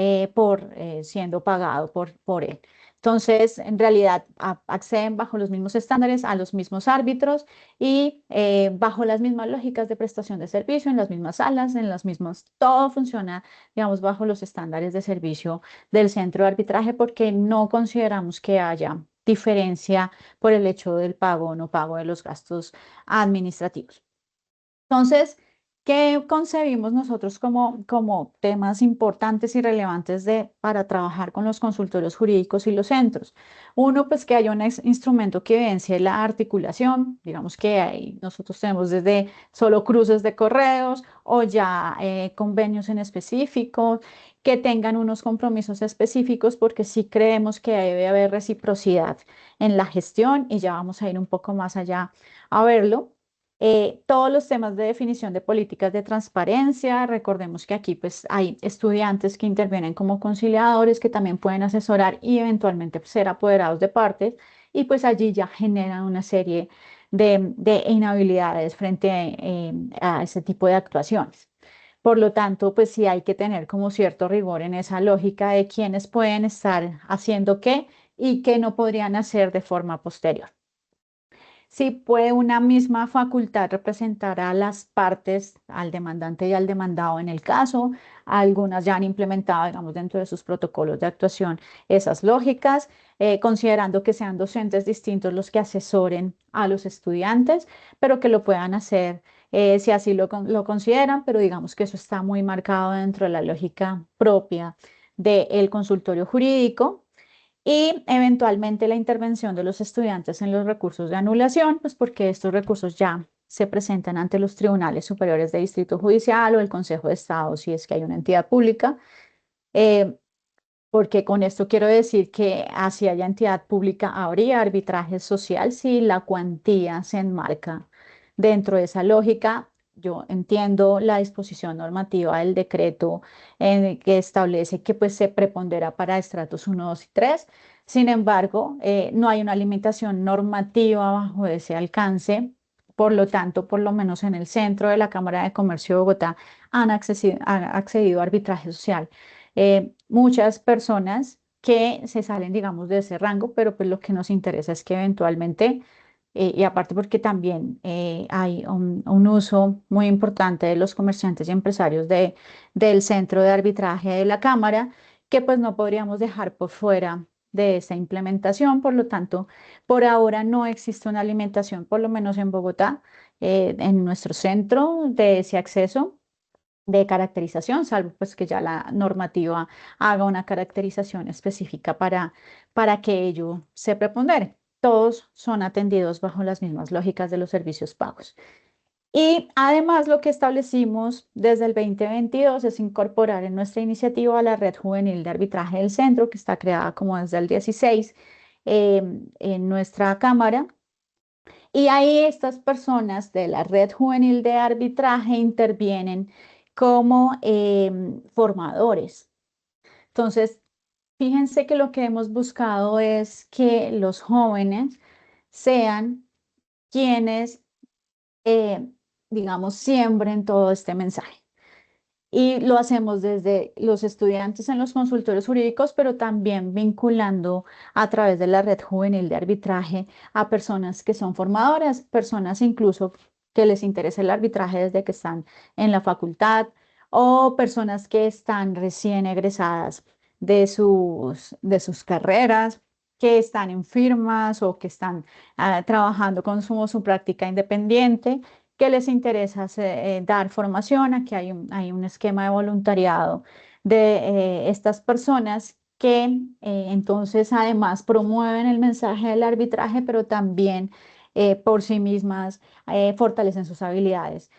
siendo pagado por él. Entonces, en realidad, acceden bajo los mismos estándares a los mismos árbitros y bajo las mismas lógicas de prestación de servicio, en las mismas salas, en las mismas, todo funciona, digamos, bajo los estándares de servicio del centro de arbitraje porque no consideramos que haya diferencia por el hecho del pago o no pago de los gastos administrativos. Entonces, ¿qué concebimos nosotros como temas importantes y relevantes para trabajar con los consultorios jurídicos y los centros? Uno, pues que haya un instrumento que evidencie la articulación, digamos que nosotros tenemos desde solo cruces de correos o ya convenios en específico, que tengan unos compromisos específicos, porque sí creemos que debe haber reciprocidad en la gestión y ya vamos a ir un poco más allá a verlo. Todos los temas de definición de políticas de transparencia, recordemos que aquí pues hay estudiantes que intervienen como conciliadores que también pueden asesorar y eventualmente pues, ser apoderados de partes y pues allí ya generan una serie de inhabilidades frente a ese tipo de actuaciones. Por lo tanto, pues sí hay que tener como cierto rigor en esa lógica de quiénes pueden estar haciendo qué y qué no podrían hacer de forma posterior. Si puede una misma facultad representar a las partes, al demandante y al demandado en el caso, algunas ya han implementado, digamos, dentro de sus protocolos de actuación esas lógicas, considerando que sean docentes distintos los que asesoren a los estudiantes, pero que lo puedan hacer si así lo consideran, pero digamos que eso está muy marcado dentro de la lógica propia del consultorio jurídico y eventualmente la intervención de los estudiantes en los recursos de anulación, pues porque estos recursos ya se presentan ante los tribunales superiores de distrito judicial o el Consejo de Estado si es que hay una entidad pública, porque con esto quiero decir que así haya entidad pública habría arbitraje social si la cuantía se enmarca dentro de esa lógica. Yo entiendo la disposición normativa del decreto que establece que pues, se prepondera para estratos 1, 2 y 3. Sin embargo, no hay una limitación normativa bajo ese alcance. Por lo tanto, por lo menos en el centro de la Cámara de Comercio de Bogotá han accedido a arbitraje social. Muchas personas que se salen, digamos, de ese rango, pero pues lo que nos interesa es que eventualmente y aparte porque también hay un uso muy importante de los comerciantes y empresarios del centro de arbitraje de la Cámara, que pues no podríamos dejar por fuera de esta implementación. Por lo tanto, por ahora no existe una alimentación, por lo menos en Bogotá, en nuestro centro de ese acceso de caracterización, salvo pues que ya la normativa haga una caracterización específica para que ello se prepondere. Todos son atendidos bajo las mismas lógicas de los servicios pagos. Y además lo que establecimos desde el 2022 es incorporar en nuestra iniciativa a la Red Juvenil de Arbitraje del Centro, que está creada como desde el 16 en nuestra Cámara. Y ahí estas personas de la Red Juvenil de Arbitraje intervienen como formadores. Entonces, fíjense que lo que hemos buscado es que los jóvenes sean quienes, digamos, siembren todo este mensaje. Y lo hacemos desde los estudiantes en los consultorios jurídicos, pero también vinculando a través de la Red Juvenil de Arbitraje a personas que son formadoras, personas incluso que les interesa el arbitraje desde que están en la facultad o personas que están recién egresadas de sus carreras, que están en firmas o que están trabajando con su práctica independiente, que les interesa dar formación. Aquí hay un esquema de voluntariado de estas personas que entonces además promueven el mensaje del arbitraje, pero también por sí mismas fortalecen sus habilidades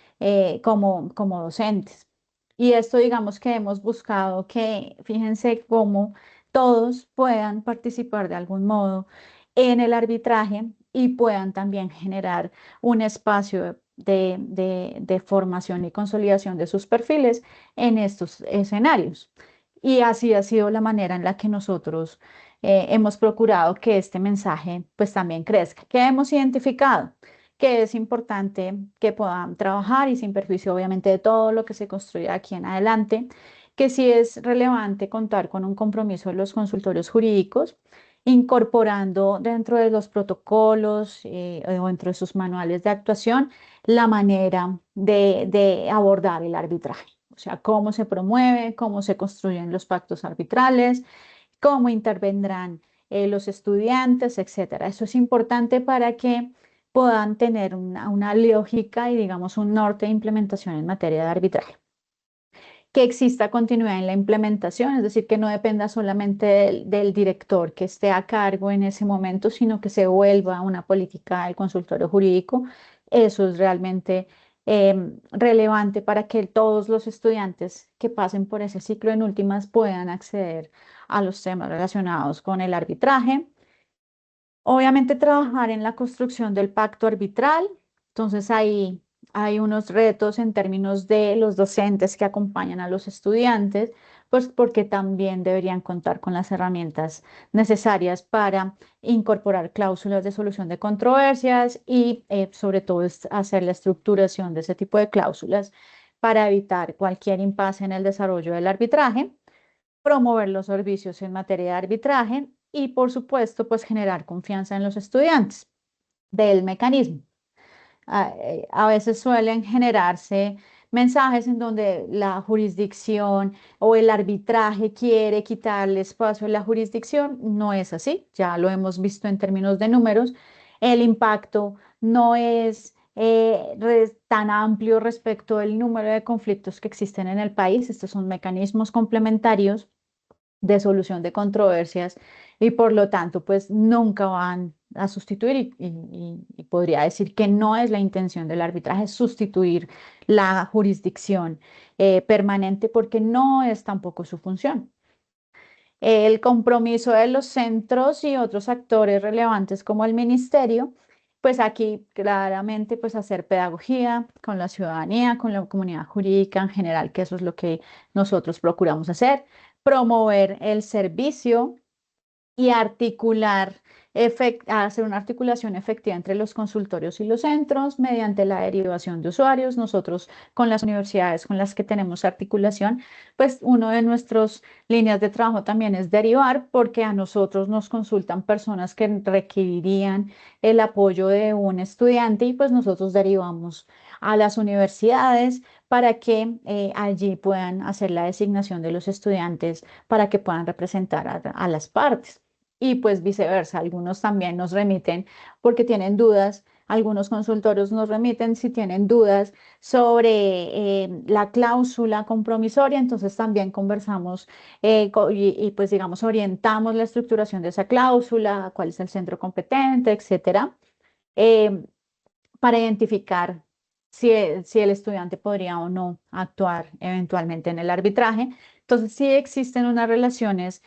como docentes. Y esto digamos que hemos buscado que, fíjense cómo todos puedan participar de algún modo en el arbitraje y puedan también generar un espacio de formación y consolidación de sus perfiles en estos escenarios. Y así ha sido la manera en la que nosotros hemos procurado que este mensaje pues también crezca, que hemos identificado que es importante que puedan trabajar y sin perjuicio obviamente de todo lo que se construya aquí en adelante, que sí es relevante contar con un compromiso de los consultorios jurídicos, incorporando dentro de los protocolos o dentro de sus manuales de actuación la manera de abordar el arbitraje. O sea, cómo se promueve, cómo se construyen los pactos arbitrales, cómo intervendrán los estudiantes, etcétera. Eso es importante para que puedan tener una lógica y, digamos, un norte de implementación en materia de arbitraje. Que exista continuidad en la implementación, es decir, que no dependa solamente del director que esté a cargo en ese momento, sino que se vuelva una política del consultorio jurídico. Eso es realmente relevante para que todos los estudiantes que pasen por ese ciclo en últimas puedan acceder a los temas relacionados con el arbitraje. Obviamente trabajar en la construcción del pacto arbitral. Entonces ahí hay unos retos en términos de los docentes que acompañan a los estudiantes, pues porque también deberían contar con las herramientas necesarias para incorporar cláusulas de solución de controversias y sobre todo hacer la estructuración de ese tipo de cláusulas para evitar cualquier impasse en el desarrollo del arbitraje, promover los servicios en materia de arbitraje y, por supuesto, pues generar confianza en los estudiantes del mecanismo. A veces suelen generarse mensajes en donde la jurisdicción o el arbitraje quiere quitarle espacio a la jurisdicción. No es así, ya lo hemos visto en términos de números. El impacto no es tan amplio respecto del número de conflictos que existen en el país. Estos son mecanismos complementarios de solución de controversias y por lo tanto pues nunca van a sustituir y podría decir que no es la intención del arbitraje sustituir la jurisdicción permanente porque no es tampoco su función. El compromiso de los centros y otros actores relevantes como el ministerio, pues aquí claramente pues hacer pedagogía con la ciudadanía, con la comunidad jurídica en general, que eso es lo que nosotros procuramos hacer, promover el servicio y articular hacer una articulación efectiva entre los consultorios y los centros mediante la derivación de usuarios. Nosotros con las universidades con las que tenemos articulación, pues uno de nuestros líneas de trabajo también es derivar, porque a nosotros nos consultan personas que requerirían el apoyo de un estudiante y pues nosotros derivamos a las universidades para que allí puedan hacer la designación de los estudiantes para que puedan representar a las partes. Y pues viceversa, algunos también nos remiten porque tienen dudas, algunos consultorios nos remiten si tienen dudas sobre la cláusula compromisoria, entonces también conversamos y pues digamos orientamos la estructuración de esa cláusula, cuál es el centro competente, etcétera, eh, para identificar si el estudiante podría o no actuar eventualmente en el arbitraje. Entonces sí existen unas relaciones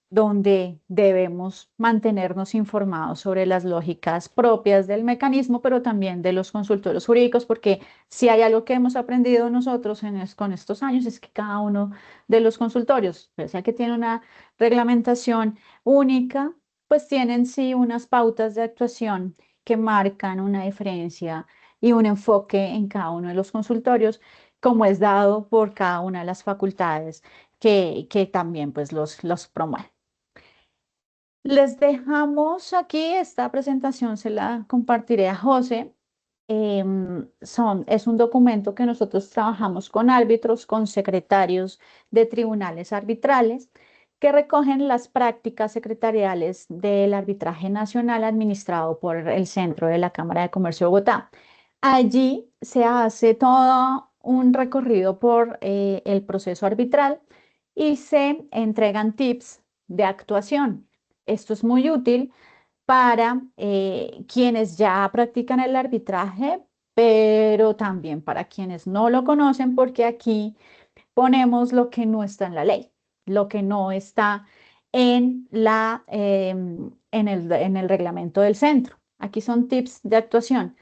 donde debemos mantenernos informados sobre las lógicas propias del mecanismo, pero también de los consultorios jurídicos, porque si hay algo que hemos aprendido nosotros con estos años es que cada uno de los consultorios, pese a que tiene una reglamentación única, pues tienen sí unas pautas de actuación que marcan una diferencia y un enfoque en cada uno de los consultorios, como es dado por cada una de las facultades que también pues los promueven. Les dejamos aquí esta presentación, se la compartiré a José. Es un documento que nosotros trabajamos con árbitros, con secretarios de tribunales arbitrales, que recogen las prácticas secretariales del arbitraje nacional administrado por el Centro de la Cámara de Comercio de Bogotá. Allí se hace todo un recorrido por el proceso arbitral y se entregan tips de actuación. Esto es muy útil para quienes ya practican el arbitraje, pero también para quienes no lo conocen, porque aquí ponemos lo que no está en la ley, lo que no está en el reglamento del centro. Aquí son tips de actuación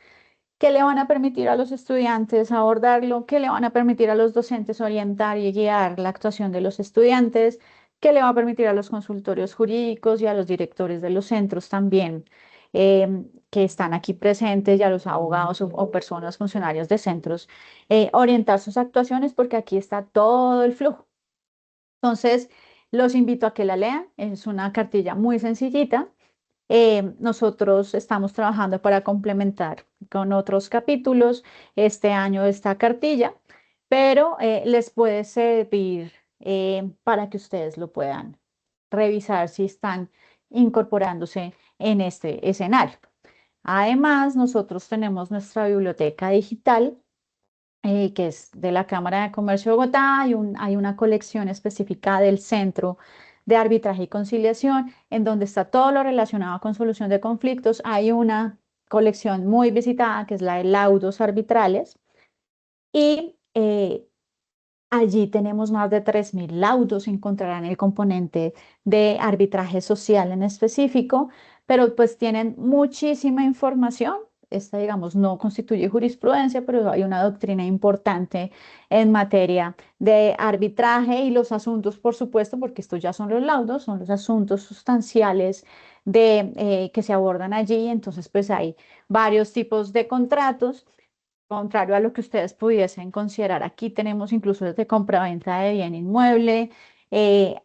que le van a permitir a los estudiantes abordarlo, que le van a permitir a los docentes orientar y guiar la actuación de los estudiantes, que le va a permitir a los consultorios jurídicos y a los directores de los centros también que están aquí presentes y a los abogados o personas funcionarios de centros orientar sus actuaciones, porque aquí está todo el flujo. Entonces, los invito a que la lean. Es una cartilla muy sencillita. Nosotros estamos trabajando para complementar con otros capítulos este año esta cartilla, pero les puede servir para que ustedes lo puedan revisar si están incorporándose en este escenario. Además, nosotros tenemos nuestra biblioteca digital, que es de la Cámara de Comercio de Bogotá. Hay una colección específica del Centro de Arbitraje y Conciliación, en donde está todo lo relacionado con solución de conflictos. Hay una colección muy visitada, que es la de laudos arbitrales, y allí tenemos más de 3.000 laudos. Encontrarán el componente de arbitraje social en específico, pero pues tienen muchísima información. Esta, digamos, no constituye jurisprudencia, pero hay una doctrina importante en materia de arbitraje y los asuntos, por supuesto, porque estos ya son los laudos, son los asuntos sustanciales que se abordan allí. Entonces, pues hay varios tipos de contratos. Contrario a lo que ustedes pudiesen considerar, aquí tenemos incluso desde compraventa de bien inmueble,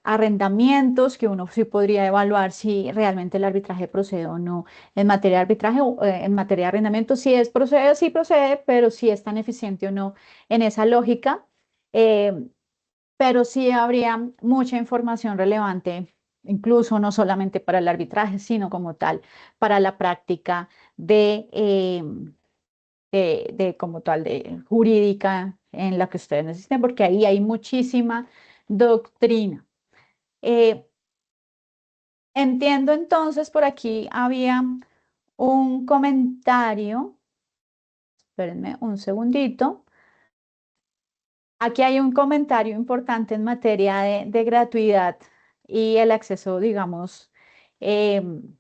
arrendamientos, que uno sí podría evaluar si realmente el arbitraje procede o no en materia de arbitraje, en materia de arrendamiento, si procede, sí procede, pero si es tan eficiente o no en esa lógica. Pero sí habría mucha información relevante, incluso no solamente para el arbitraje, sino como tal, para la práctica como tal de jurídica en la que ustedes necesiten, porque ahí hay muchísima doctrina. Entiendo entonces, por aquí había un comentario, espérenme un segundito. Aquí hay un comentario importante en materia de gratuidad y el acceso, digamos, el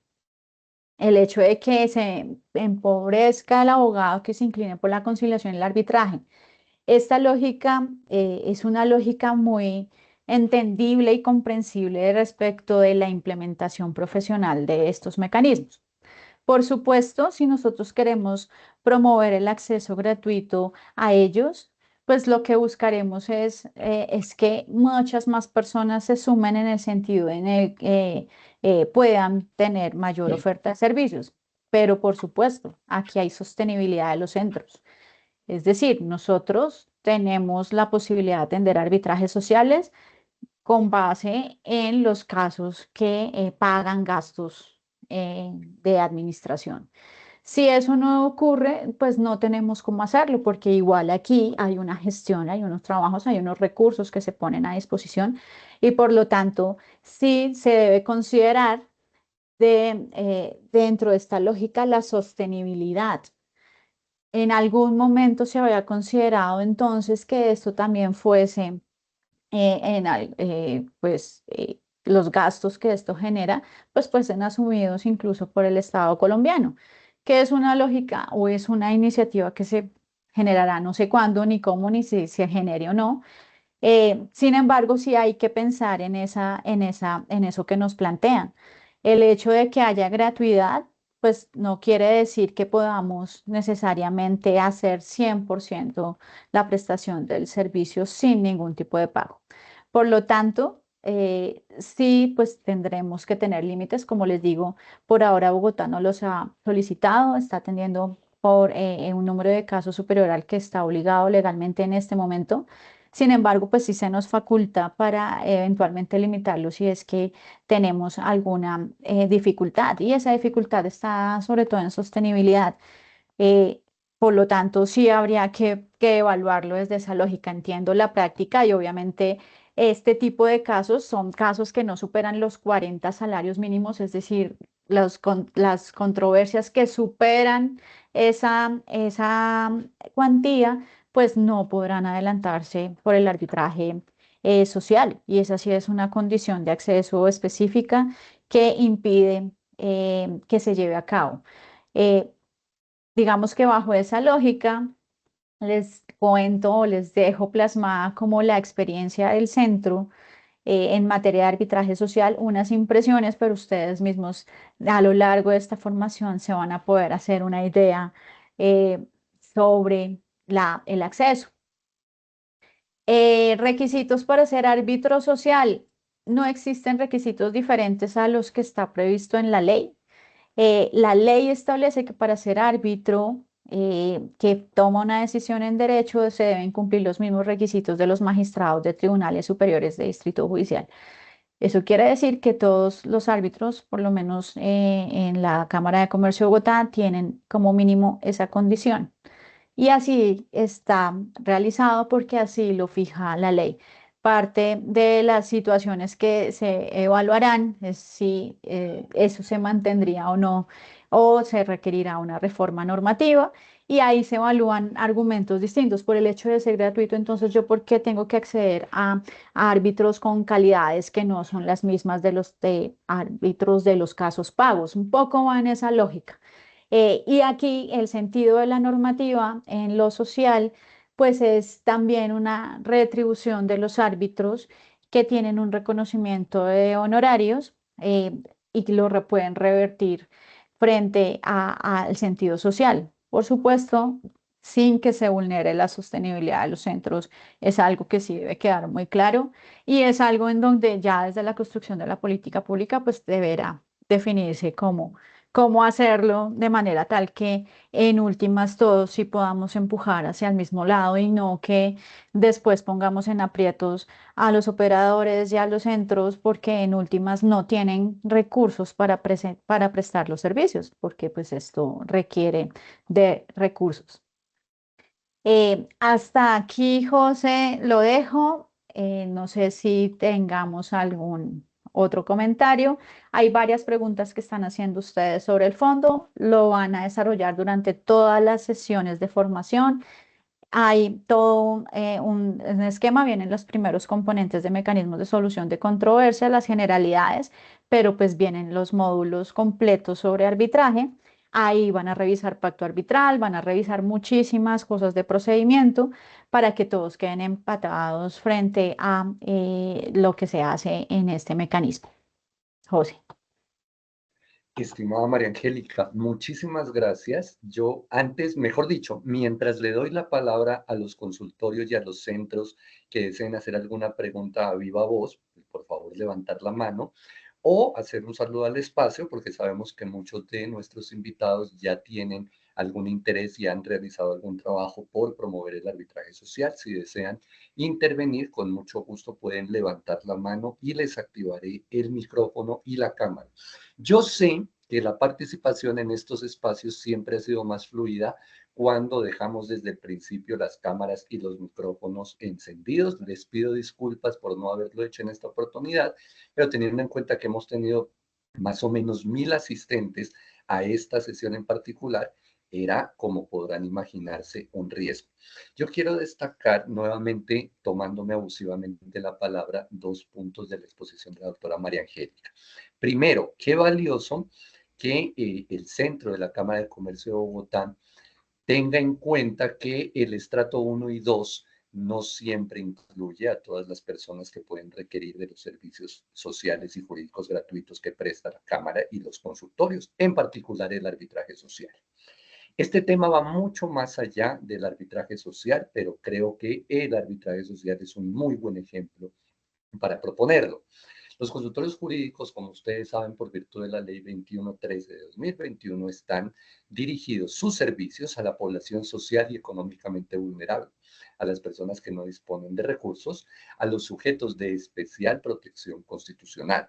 hecho de que se empobrezca el abogado que se incline por la conciliación y el arbitraje. Esta lógica es una lógica muy entendible y comprensible respecto de la implementación profesional de estos mecanismos. Por supuesto, si nosotros queremos promover el acceso gratuito a ellos, pues lo que buscaremos es que muchas más personas se sumen en el sentido en el que puedan tener mayor oferta de servicios. Pero por supuesto, aquí hay sostenibilidad de los centros. Es decir, nosotros tenemos la posibilidad de atender arbitrajes sociales con base en los casos que pagan gastos de administración. Si eso no ocurre, pues no tenemos cómo hacerlo, porque igual aquí hay una gestión, hay unos trabajos, hay unos recursos que se ponen a disposición y por lo tanto sí se debe considerar dentro de esta lógica la sostenibilidad. En algún momento se había considerado entonces que esto también fuese los gastos que esto genera, pues fuesen asumidos incluso por el Estado colombiano, que es una lógica o es una iniciativa que se generará no sé cuándo, ni cómo, ni si se genere o no. Sin embargo, sí hay que pensar en eso que nos plantean. El hecho de que haya gratuidad, pues no quiere decir que podamos necesariamente hacer 100% la prestación del servicio sin ningún tipo de pago. Por lo tanto, sí, pues tendremos que tener límites. Como les digo, por ahora Bogotá no los ha solicitado, está atendiendo por un número de casos superior al que está obligado legalmente en este momento. Sin embargo, pues sí se nos faculta para eventualmente limitarlo si es que tenemos alguna dificultad y esa dificultad está sobre todo en sostenibilidad. Eh, por lo tanto, sí habría que evaluarlo desde esa lógica. Entiendo la práctica y obviamente este tipo de casos son casos que no superan los 40 salarios mínimos, es decir, las controversias que superan esa cuantía, pues no podrán adelantarse por el arbitraje social. Y esa sí es una condición de acceso específica que impide que se lleve a cabo. Eh, Digamos que bajo esa lógica, les cuento o les dejo plasmada como la experiencia del centro en materia de arbitraje social, unas impresiones, pero ustedes mismos a lo largo de esta formación se van a poder hacer una idea sobre el acceso. Requisitos para ser árbitro social. No existen requisitos diferentes a los que está previsto en la ley. La ley establece que para ser árbitro que toma una decisión en derecho se deben cumplir los mismos requisitos de los magistrados de tribunales superiores de distrito judicial. Eso quiere decir que todos los árbitros, por lo menos en la Cámara de Comercio de Bogotá, tienen como mínimo esa condición. Y así está realizado porque así lo fija la ley. Parte de las situaciones que se evaluarán es si eso se mantendría o no, o se requerirá una reforma normativa. Y ahí se evalúan argumentos distintos. Por el hecho de ser gratuito, entonces, ¿yo por qué tengo que acceder a árbitros con calidades que no son las mismas de los árbitros de los casos pagos? Un poco va en esa lógica. Y aquí el sentido de la normativa en lo social, pues es también una retribución de los árbitros que tienen un reconocimiento de honorarios y que pueden revertir frente al sentido social. Por supuesto, sin que se vulnere la sostenibilidad de los centros, es algo que sí debe quedar muy claro y es algo en donde ya desde la construcción de la política pública, pues deberá definirse cómo hacerlo de manera tal que en últimas todos sí podamos empujar hacia el mismo lado y no que después pongamos en aprietos a los operadores y a los centros porque en últimas no tienen recursos para prestar los servicios, porque pues esto requiere de recursos. Hasta aquí, José, lo dejo. No sé si tengamos algún otro comentario. Hay varias preguntas que están haciendo ustedes sobre el fondo. Lo van a desarrollar durante todas las sesiones de formación. Hay todo un esquema, vienen los primeros componentes de mecanismos de solución de controversia, las generalidades, pero pues vienen los módulos completos sobre arbitraje. Ahí van a revisar pacto arbitral, van a revisar muchísimas cosas de procedimiento para que todos queden empatados frente a lo que se hace en este mecanismo. José. Estimada María Angélica, muchísimas gracias. Yo antes, mejor dicho, mientras le doy la palabra a los consultorios y a los centros que deseen hacer alguna pregunta a viva voz, por favor levantar la mano o hacer un saludo al espacio, porque sabemos que muchos de nuestros invitados ya tienen algún interés y han realizado algún trabajo por promover el arbitraje social. Si desean intervenir, con mucho gusto pueden levantar la mano y les activaré el micrófono y la cámara. Yo sé que la participación en estos espacios siempre ha sido más fluida cuando dejamos desde el principio las cámaras y los micrófonos encendidos. Les pido disculpas por no haberlo hecho en esta oportunidad, pero teniendo en cuenta que hemos tenido más o menos 1000 asistentes a esta sesión en particular, era, como podrán imaginarse, un riesgo. Yo quiero destacar nuevamente, tomándome abusivamente la palabra, 2 puntos de la exposición de la doctora María Angélica. Primero, qué valioso que el centro de la Cámara de Comercio de Bogotá tenga en cuenta que el estrato 1 y 2 no siempre incluye a todas las personas que pueden requerir de los servicios sociales y jurídicos gratuitos que presta la Cámara y los consultorios, en particular el arbitraje social. Este tema va mucho más allá del arbitraje social, pero creo que el arbitraje social es un muy buen ejemplo para proponerlo. Los consultorios jurídicos, como ustedes saben, por virtud de la Ley 2113 de 2021, están dirigidos sus servicios a la población social y económicamente vulnerable, a las personas que no disponen de recursos, a los sujetos de especial protección constitucional.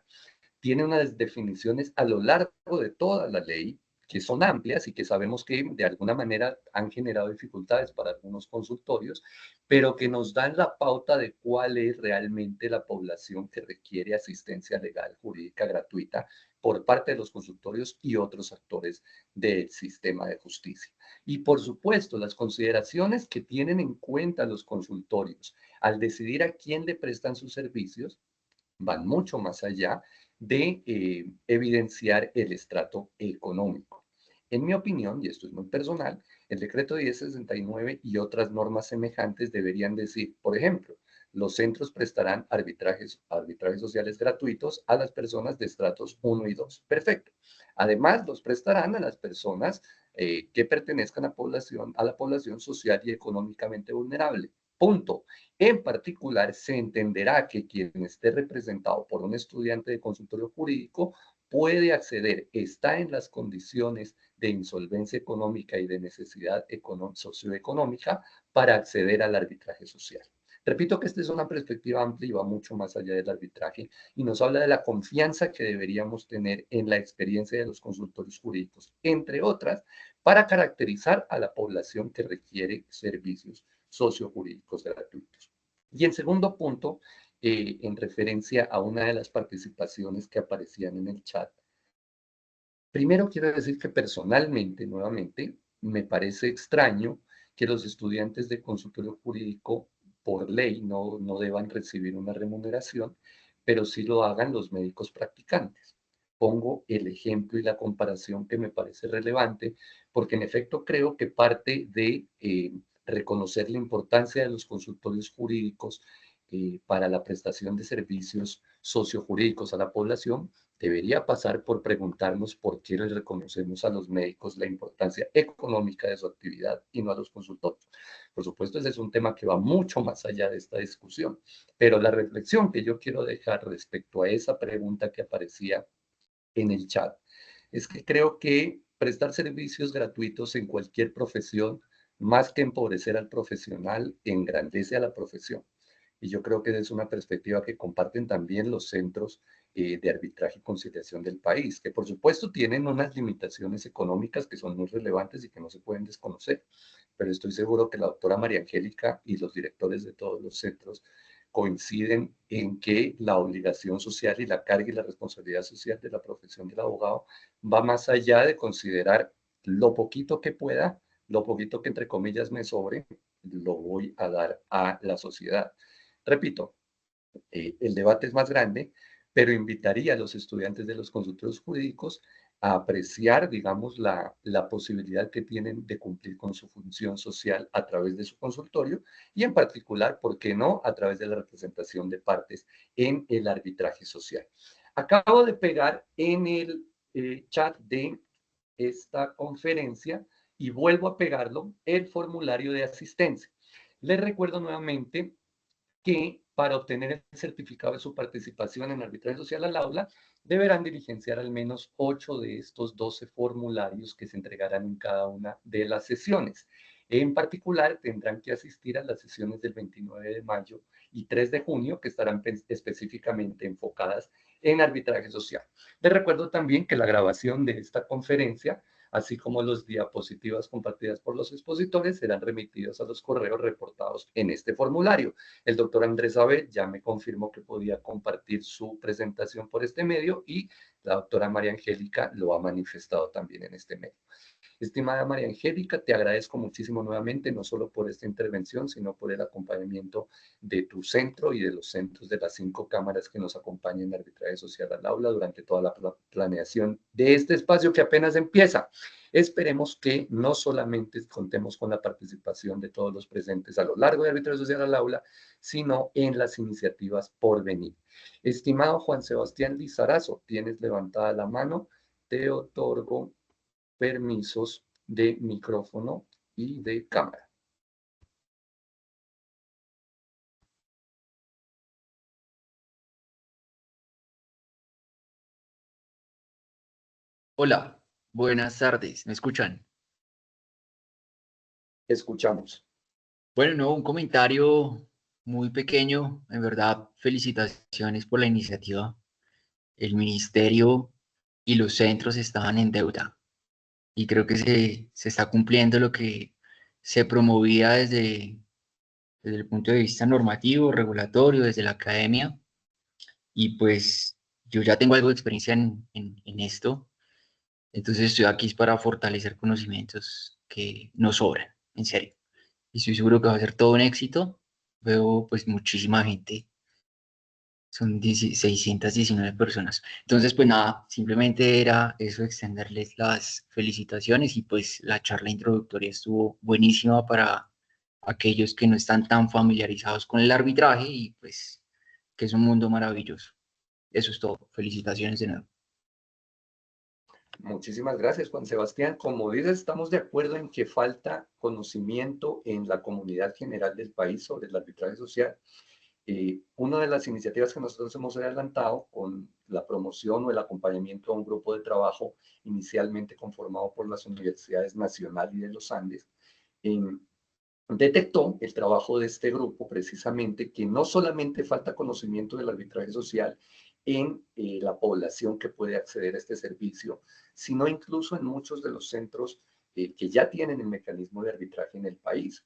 Tiene unas definiciones a lo largo de toda la ley que son amplias y que sabemos que de alguna manera han generado dificultades para algunos consultorios, pero que nos dan la pauta de cuál es realmente la población que requiere asistencia legal jurídica gratuita por parte de los consultorios y otros actores del sistema de justicia. Y por supuesto, las consideraciones que tienen en cuenta los consultorios al decidir a quién le prestan sus servicios van mucho más allá de evidenciar el estrato económico. En mi opinión, y esto es muy personal, el decreto 1069 y otras normas semejantes deberían decir, por ejemplo, los centros prestarán arbitrajes sociales gratuitos a las personas de estratos 1 y 2. Perfecto. Además, los prestarán a las personas que pertenezcan a la población social y económicamente vulnerable. Punto. En particular, se entenderá que quien esté representado por un estudiante de consultorio jurídico puede acceder, está en las condiciones de insolvencia económica y de necesidad socioeconómica para acceder al arbitraje social. Repito que esta es una perspectiva amplia y va mucho más allá del arbitraje y nos habla de la confianza que deberíamos tener en la experiencia de los consultorios jurídicos, entre otras, para caracterizar a la población que requiere servicios sociojurídicos gratuitos. Y en segundo punto, en referencia a una de las participaciones que aparecían en el chat, primero quiero decir que personalmente, nuevamente, me parece extraño que los estudiantes de consultorio jurídico por ley no deban recibir una remuneración, pero sí lo hagan los médicos practicantes. Pongo el ejemplo y la comparación que me parece relevante, porque en efecto creo que parte de reconocer la importancia de los consultorios jurídicos para la prestación de servicios sociojurídicos a la población debería pasar por preguntarnos por qué les reconocemos a los médicos la importancia económica de su actividad y no a los consultorios. Por supuesto, ese es un tema que va mucho más allá de esta discusión, pero la reflexión que yo quiero dejar respecto a esa pregunta que aparecía en el chat es que creo que prestar servicios gratuitos en cualquier profesión, más que empobrecer al profesional, engrandece a la profesión. Y yo creo que es una perspectiva que comparten también los centros de arbitraje y conciliación del país, que por supuesto tienen unas limitaciones económicas que son muy relevantes y que no se pueden desconocer. Pero estoy seguro que la doctora María Angélica y los directores de todos los centros coinciden en que la obligación social y la carga y la responsabilidad social de la profesión del abogado va más allá de considerar lo poquito que pueda, lo poquito que entre comillas me sobre, lo voy a dar a la sociedad. Repito, el debate es más grande, pero invitaría a los estudiantes de los consultorios jurídicos a apreciar, digamos, la posibilidad que tienen de cumplir con su función social a través de su consultorio y en particular, ¿por qué no?, a través de la representación de partes en el arbitraje social. Acabo de pegar en el chat de esta conferencia y vuelvo a pegarlo el formulario de asistencia. Les recuerdo nuevamente que para obtener el certificado de su participación en arbitraje social al aula, deberán diligenciar al menos 8 de estos 12 formularios que se entregarán en cada una de las sesiones. En particular, tendrán que asistir a las sesiones del 29 de mayo y 3 de junio, que estarán específicamente enfocadas en arbitraje social. Les recuerdo también que la grabación de esta conferencia, así como las diapositivas compartidas por los expositores, serán remitidos a los correos reportados en este formulario. El doctor Andrés Abel ya me confirmó que podía compartir su presentación por este medio y la doctora María Angélica lo ha manifestado también en este medio. Estimada María Angélica, te agradezco muchísimo nuevamente, no solo por esta intervención, sino por el acompañamiento de tu centro y de los centros de las 5 cámaras que nos acompañan en arbitraje social al aula durante toda la planeación de este espacio que apenas empieza. Esperemos que no solamente contemos con la participación de todos los presentes a lo largo de arbitraje social al aula, sino en las iniciativas por venir. Estimado Juan Sebastián Lizarazo, tienes levantada la mano, te otorgo permisos de micrófono y de cámara. Hola, buenas tardes, ¿me escuchan? Escuchamos. Bueno, no, un comentario muy pequeño, en verdad, felicitaciones por la iniciativa. El ministerio y los centros estaban en deuda y creo que se está cumpliendo lo que se promovía desde el punto de vista normativo, regulatorio, desde la academia y pues yo ya tengo algo de experiencia en esto, entonces estoy aquí para fortalecer conocimientos que nos sobran, en serio. Y estoy seguro que va a ser todo un éxito. Veo pues muchísima gente, son 619 personas. Entonces pues nada, simplemente era eso, extenderles las felicitaciones y pues la charla introductoria estuvo buenísima para aquellos que no están tan familiarizados con el arbitraje y pues que es un mundo maravilloso. Eso es todo. Felicitaciones de nuevo. Muchísimas gracias, Juan Sebastián. Como dices, estamos de acuerdo en que falta conocimiento en la comunidad general del país sobre el arbitraje social. Una de las iniciativas que nosotros hemos adelantado con la promoción o el acompañamiento a un grupo de trabajo inicialmente conformado por las Universidades Nacional y de los Andes, detectó el trabajo de este grupo precisamente que no solamente falta conocimiento del arbitraje social en la población que puede acceder a este servicio, sino incluso en muchos de los centros que ya tienen el mecanismo de arbitraje en el país.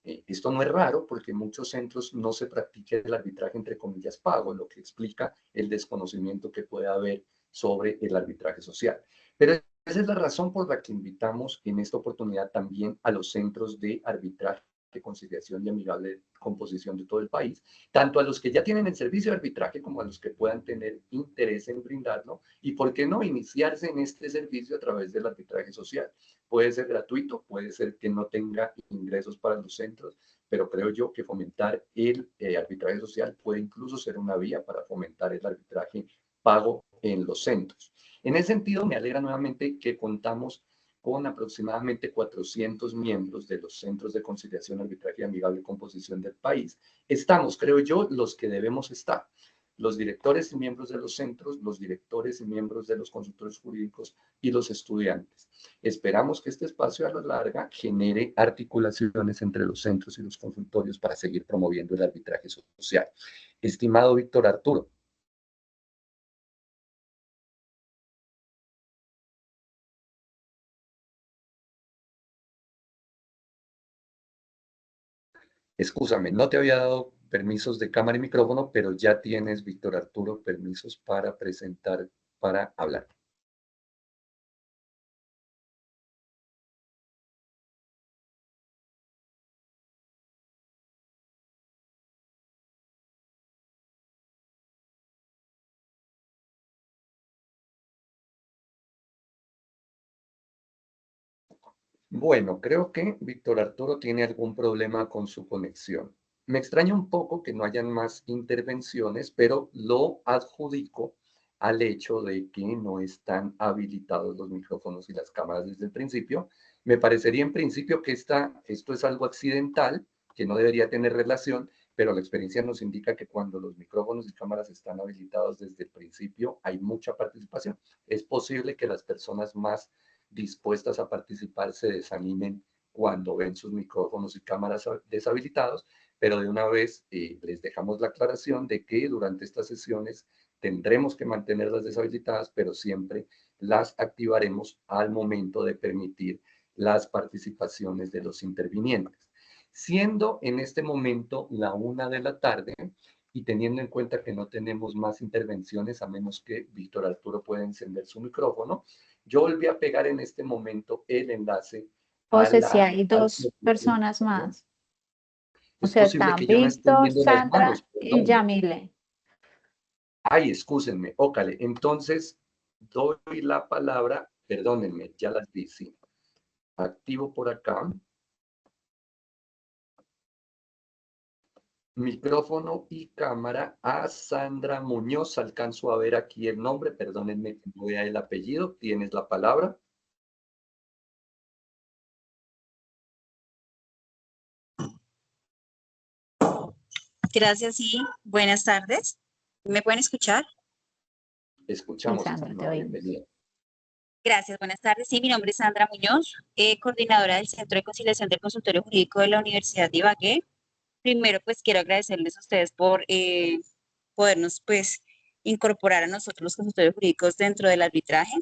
Esto no es raro porque en muchos centros no se practica el arbitraje entre comillas pago, lo que explica el desconocimiento que puede haber sobre el arbitraje social. Pero esa es la razón por la que invitamos en esta oportunidad también a los centros de arbitraje, conciliación y amigable composición de todo el país, tanto a los que ya tienen el servicio de arbitraje como a los que puedan tener interés en brindarlo y, ¿por qué no?, iniciarse en este servicio a través del arbitraje social. Puede ser gratuito, puede ser que no tenga ingresos para los centros, pero creo yo que fomentar el arbitraje social puede incluso ser una vía para fomentar el arbitraje pago en los centros. En ese sentido, me alegra nuevamente que contamos con aproximadamente 400 miembros de los centros de conciliación, arbitraje y amigable composición del país. Estamos, creo yo, los que debemos estar. Los directores y miembros de los centros, los directores y miembros de los consultores jurídicos y los estudiantes. Esperamos que este espacio a la larga genere articulaciones entre los centros y los consultorios para seguir promoviendo el arbitraje social. Estimado Víctor Arturo. Excúsame, no te había dado permisos de cámara y micrófono, pero ya tienes, Víctor Arturo, permisos para presentar, para hablar. Bueno, creo que Víctor Arturo tiene algún problema con su conexión. Me extraña un poco que no hayan más intervenciones, pero lo adjudico al hecho de que no están habilitados los micrófonos y las cámaras desde el principio. Me parecería en principio que esto es algo accidental, que no debería tener relación, pero la experiencia nos indica que cuando los micrófonos y cámaras están habilitados desde el principio, hay mucha participación. Es posible que las personas más dispuestas a participar se desanimen cuando ven sus micrófonos y cámaras deshabilitados, pero de una vez les dejamos la aclaración de que durante estas sesiones tendremos que mantenerlas deshabilitadas, pero siempre las activaremos al momento de permitir las participaciones de los intervinientes. Siendo en este momento la 1 de la tarde y teniendo en cuenta que no tenemos más intervenciones, a menos que Víctor Arturo pueda encender su micrófono, yo volví a pegar en este momento el enlace a José, si la... hay dos personas más. O Es sea, posible están que yo no esté Víctor, viendo las Sandra manos, y perdón. Yamile. Ay, excúsenme, ócale. Entonces, doy la palabra, perdónenme, ya las vi, sí. Activo por acá. Micrófono y cámara a Sandra Muñoz. Alcanzo a ver aquí el nombre, perdónenme que no vea el apellido. Tienes la palabra. Gracias y buenas tardes. ¿Me pueden escuchar? Escuchamos, Sandra, te estimada, oímos. bienvenida. Gracias, buenas tardes. Sí, mi nombre es Sandra Muñoz, coordinadora del Centro de Conciliación del Consultorio Jurídico de la Universidad de Ibagué. Primero, pues quiero agradecerles a ustedes por podernos, pues, incorporar a nosotros los consultorios jurídicos dentro del arbitraje.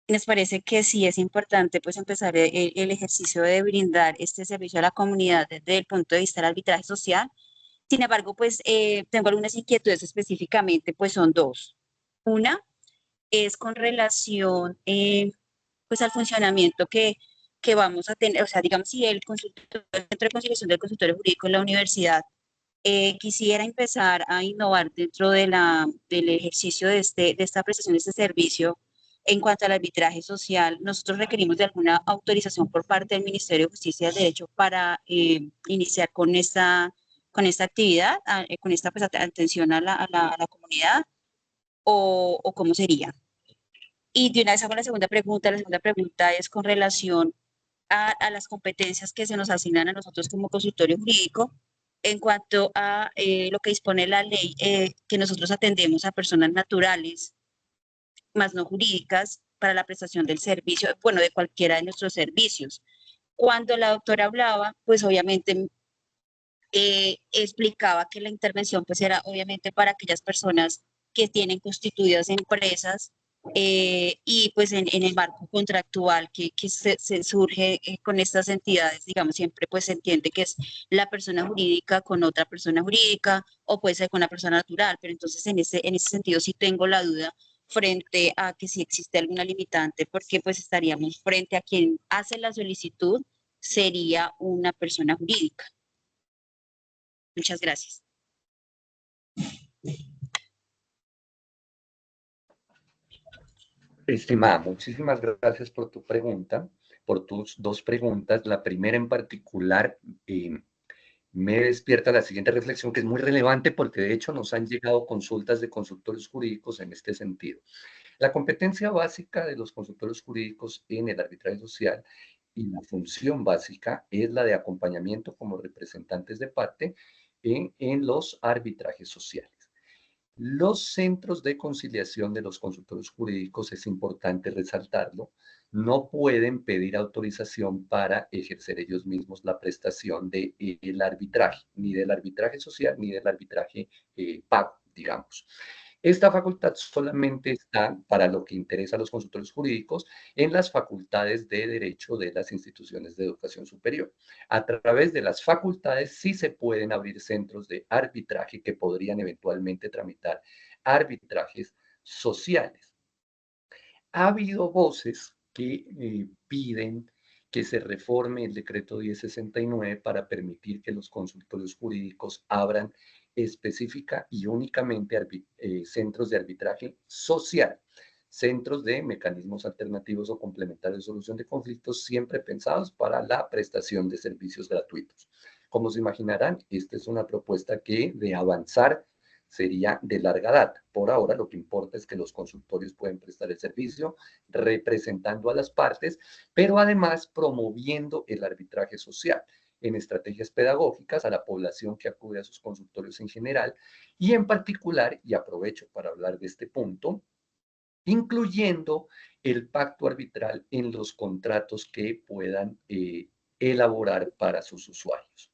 Nos parece que sí es importante, pues, empezar el ejercicio de brindar este servicio a la comunidad desde el punto de vista del arbitraje social. Sin embargo, pues, tengo algunas inquietudes específicamente, pues son dos. Una es con relación pues al funcionamiento que vamos a tener, o sea, digamos, si el Centro de Conciliación del Consultorio Jurídico en la universidad quisiera empezar a innovar dentro del ejercicio de esta prestación de este servicio en cuanto al arbitraje social, nosotros requerimos de alguna autorización por parte del Ministerio de Justicia y del Derecho para iniciar con esta actividad, con esta pues, atención a la comunidad, o cómo sería. Y de una vez hago la segunda pregunta. La segunda pregunta es con relación a las competencias que se nos asignan a nosotros como consultorio jurídico en cuanto a lo que dispone la ley, que nosotros atendemos a personas naturales, más no jurídicas, para la prestación del servicio, bueno, de cualquiera de nuestros servicios. Cuando la doctora hablaba, pues obviamente explicaba que la intervención pues era obviamente para aquellas personas que tienen constituidas empresas y pues en el marco contractual que se surge con estas entidades, digamos, siempre pues se entiende que es la persona jurídica con otra persona jurídica o puede ser con una persona natural, pero entonces en ese sentido sí tengo la duda frente a que si existe alguna limitante, porque pues estaríamos frente a quien hace la solicitud, sería una persona jurídica. Muchas gracias. Estimada, muchísimas gracias por tu pregunta, por tus dos preguntas. La primera en particular me despierta la siguiente reflexión que es muy relevante porque de hecho nos han llegado consultas de consultores jurídicos en este sentido. La competencia básica de los consultores jurídicos en el arbitraje social y la función básica es la de acompañamiento como representantes de parte en los arbitrajes sociales. Los centros de conciliación de los consultores jurídicos, es importante resaltarlo, no pueden pedir autorización para ejercer ellos mismos la prestación del arbitraje, ni del arbitraje social, ni del arbitraje pago, digamos. Esta facultad solamente está para lo que interesa a los consultores jurídicos en las facultades de derecho de las instituciones de educación superior. A través de las facultades sí se pueden abrir centros de arbitraje que podrían eventualmente tramitar arbitrajes sociales. Ha habido voces que piden que se reforme el decreto 1069 para permitir que los consultorios jurídicos abran específica y únicamente centros de arbitraje social. centros de mecanismos alternativos o complementarios de solución de conflictos, siempre pensados para la prestación de servicios gratuitos. Como se imaginarán, esta es una propuesta que de avanzar sería de larga data. Por ahora lo que importa es que los consultorios pueden prestar el servicio representando a las partes, pero además promoviendo el arbitraje social en estrategias pedagógicas a la población que acude a sus consultorios en general y en particular, y aprovecho para hablar de este punto, incluyendo el pacto arbitral en los contratos que puedan elaborar para sus usuarios.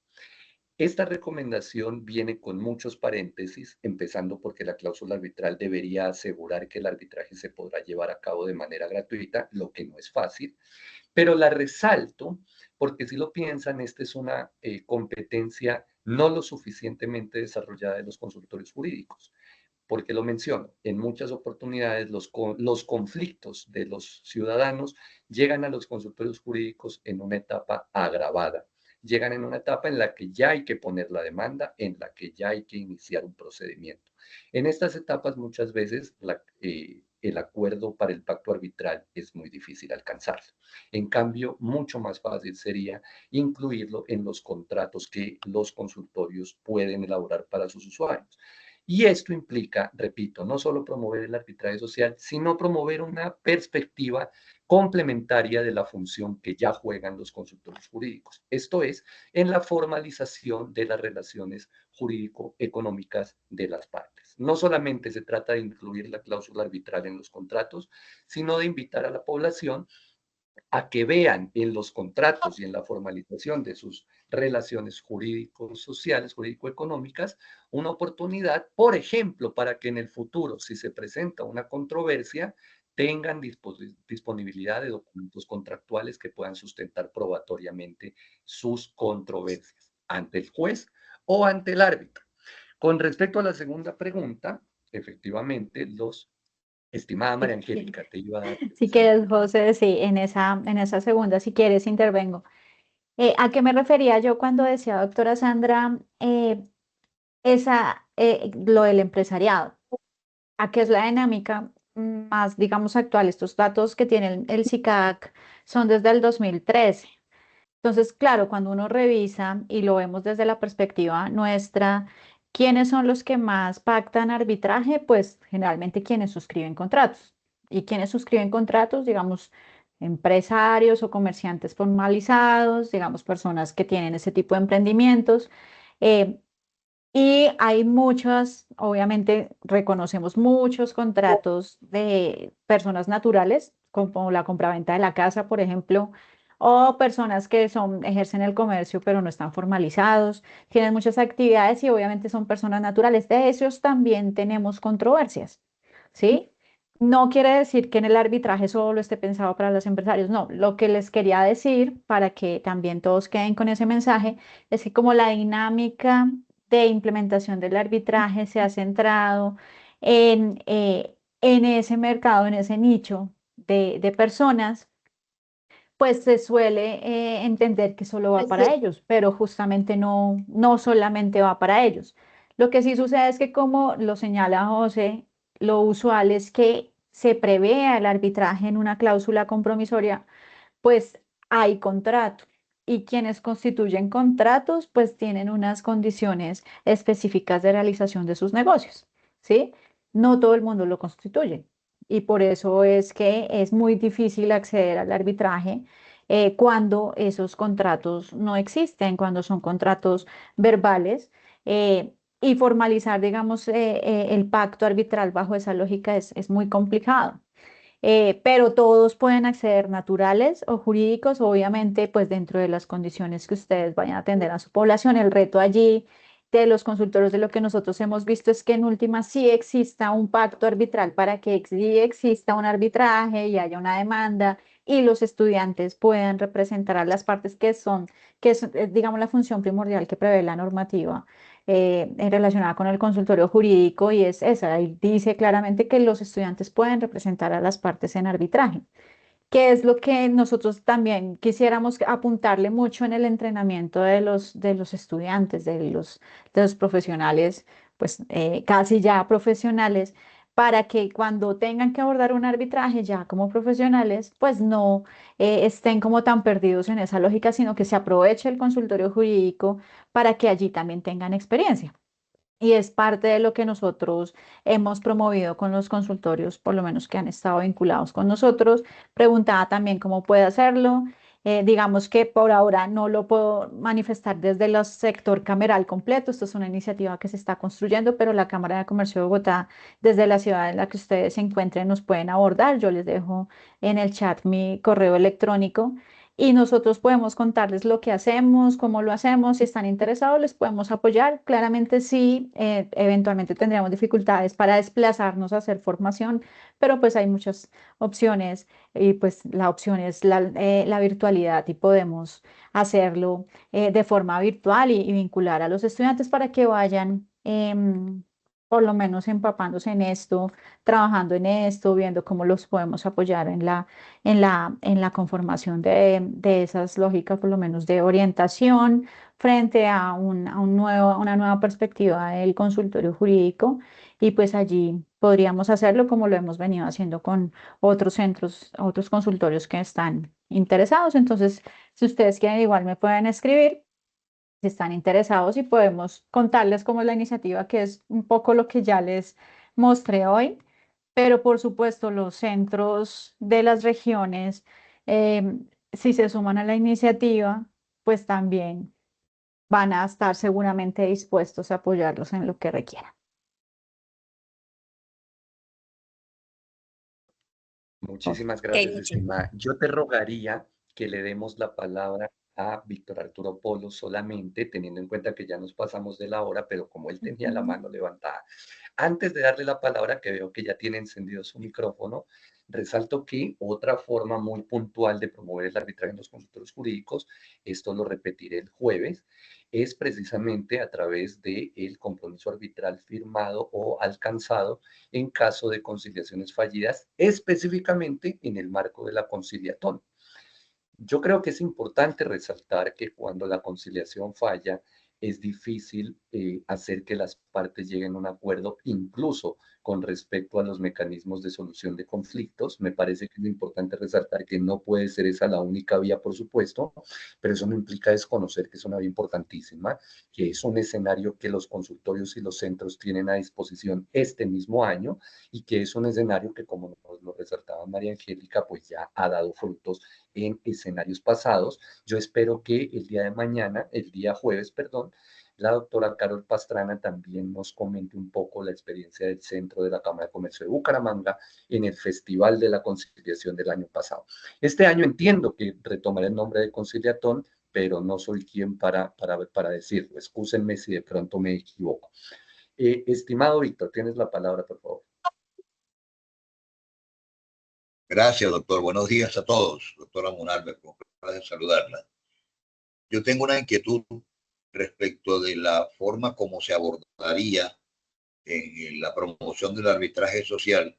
Esta recomendación viene con muchos paréntesis, empezando porque la cláusula arbitral debería asegurar que el arbitraje se podrá llevar a cabo de manera gratuita, lo que no es fácil, pero la resalto porque si lo piensan, esta es una competencia no lo suficientemente desarrollada de los consultorios jurídicos. ¿Por qué lo menciono? En muchas oportunidades los conflictos de los ciudadanos llegan a los consultorios jurídicos en una etapa agravada. Llegan en una etapa en la que ya hay que poner la demanda, en la que ya hay que iniciar un procedimiento. En estas etapas muchas veces el acuerdo para el pacto arbitral es muy difícil alcanzarlo. En cambio, mucho más fácil sería incluirlo en los contratos que los consultorios pueden elaborar para sus usuarios. Y esto implica, repito, no solo promover el arbitraje social, sino promover una perspectiva complementaria de la función que ya juegan los consultores jurídicos. Esto es, en la formalización de las relaciones jurídico-económicas de las partes. No solamente se trata de incluir la cláusula arbitral en los contratos, sino de invitar a la población a que vean en los contratos y en la formalización de sus relaciones jurídico-sociales, jurídico-económicas, una oportunidad, por ejemplo, para que en el futuro, si se presenta una controversia, tengan disponibilidad de documentos contractuales que puedan sustentar probatoriamente sus controversias ante el juez o ante el árbitro. Con respecto a la segunda pregunta, efectivamente, estimada María Angélica, te iba a dar... Si quieres, José, sí, en esa segunda, si quieres, intervengo. ¿A qué me refería yo cuando decía, doctora Sandra, lo del empresariado? ¿A qué es la dinámica más, digamos, actual? Estos datos que tiene el SICAC son desde el 2013. Entonces, claro, cuando uno revisa y lo vemos desde la perspectiva nuestra, ¿quiénes son los que más pactan arbitraje? Pues generalmente quienes suscriben contratos. ¿Y quienes suscriben contratos? Digamos, empresarios o comerciantes formalizados, digamos, personas que tienen ese tipo de emprendimientos. Eh, y hay muchas, obviamente reconocemos muchos contratos de personas naturales, como la compraventa de la casa, por ejemplo, o personas que ejercen el comercio pero no están formalizados, tienen muchas actividades y obviamente son personas naturales. De esos también tenemos controversias, ¿sí? No quiere decir que en el arbitraje solo esté pensado para los empresarios, no. Lo que les quería decir, para que también todos queden con ese mensaje, es que como la dinámica de implementación del arbitraje se ha centrado en ese mercado, en ese nicho de personas, pues se suele entender que solo va para ellos, pero justamente no solamente va para ellos. Lo que sí sucede es que, como lo señala José, lo usual es que se prevea el arbitraje en una cláusula compromisoria, pues hay contrato. Y quienes constituyen contratos, pues tienen unas condiciones específicas de realización de sus negocios, ¿sí? No todo el mundo lo constituye. Y por eso es que es muy difícil acceder al arbitraje cuando esos contratos no existen, cuando son contratos verbales. Y formalizar, digamos, el pacto arbitral bajo esa lógica es muy complicado. Pero todos pueden acceder, naturales o jurídicos, obviamente, pues dentro de las condiciones que ustedes vayan a atender a su población. El reto allí de los consultorios, de lo que nosotros hemos visto, es que en última sí exista un pacto arbitral para que sí exista un arbitraje y haya una demanda y los estudiantes puedan representar a las partes que es, digamos, la función primordial que prevé la normativa relacionada con el consultorio jurídico, y es esa. Y dice claramente que los estudiantes pueden representar a las partes en arbitraje, que es lo que nosotros también quisiéramos apuntarle mucho en el entrenamiento de los estudiantes, de los profesionales, pues casi ya profesionales, para que cuando tengan que abordar un arbitraje ya como profesionales, pues no estén como tan perdidos en esa lógica, sino que se aproveche el consultorio jurídico para que allí también tengan experiencia. Y es parte de lo que nosotros hemos promovido con los consultorios, por lo menos que han estado vinculados con nosotros. Preguntaba también cómo puede hacerlo. Digamos que por ahora no lo puedo manifestar desde el sector cameral completo. Esto es una iniciativa que se está construyendo, pero la Cámara de Comercio de Bogotá, desde la ciudad en la que ustedes se encuentren, nos pueden abordar. Yo les dejo en el chat mi correo electrónico y nosotros podemos contarles lo que hacemos, cómo lo hacemos. Si están interesados, les podemos apoyar. Claramente sí, eventualmente tendríamos dificultades para desplazarnos a hacer formación, pero pues hay muchas opciones y pues la opción es la virtualidad y podemos hacerlo de forma virtual y vincular a los estudiantes para que vayan por lo menos empapándose en esto, trabajando en esto, viendo cómo los podemos apoyar en la conformación de esas lógicas, por lo menos de orientación, frente a una nueva perspectiva del consultorio jurídico. Y pues allí podríamos hacerlo como lo hemos venido haciendo con otros centros, otros consultorios que están interesados. Entonces, si ustedes quieren, igual me pueden escribir si están interesados y podemos contarles cómo es la iniciativa, que es un poco lo que ya les mostré hoy. Pero por supuesto, los centros de las regiones, si se suman a la iniciativa, pues también van a estar seguramente dispuestos a apoyarlos en lo que requieran. Muchísimas Ok, gracias, muchas estimada. Yo te rogaría que le demos la palabra a Víctor Arturo Polo solamente, teniendo en cuenta que ya nos pasamos de la hora, pero como él tenía la mano levantada. Antes de darle la palabra, que veo que ya tiene encendido su micrófono, resalto que otra forma muy puntual de promover el arbitraje en los consultorios jurídicos, esto lo repetiré el jueves, es precisamente a través del compromiso arbitral firmado o alcanzado en caso de conciliaciones fallidas, específicamente en el marco de la conciliatón. Yo creo que es importante resaltar que cuando la conciliación falla, es difícil hacer que las partes lleguen a un acuerdo, incluso con respecto a los mecanismos de solución de conflictos. Me parece que es importante resaltar que no puede ser esa la única vía, por supuesto, pero eso no implica desconocer que es una vía importantísima, que es un escenario que los consultorios y los centros tienen a disposición este mismo año y que es un escenario que, como nos lo resaltaba María Angélica, pues ya ha dado frutos en escenarios pasados. Yo espero que el día de mañana, el día jueves, perdón, la doctora Carol Pastrana también nos comente un poco la experiencia del Centro de la Cámara de Comercio de Bucaramanga en el Festival de la Conciliación del año pasado. Este año entiendo que retomaré el nombre de Conciliatón, pero no soy quien para decirlo. Excúsenme si de pronto me equivoco. Estimado Víctor, tienes la palabra, por favor. Gracias, doctor. Buenos días a todos. Doctora Monalve, con placer saludarla. Yo tengo una inquietud respecto de la forma como se abordaría en la promoción del arbitraje social,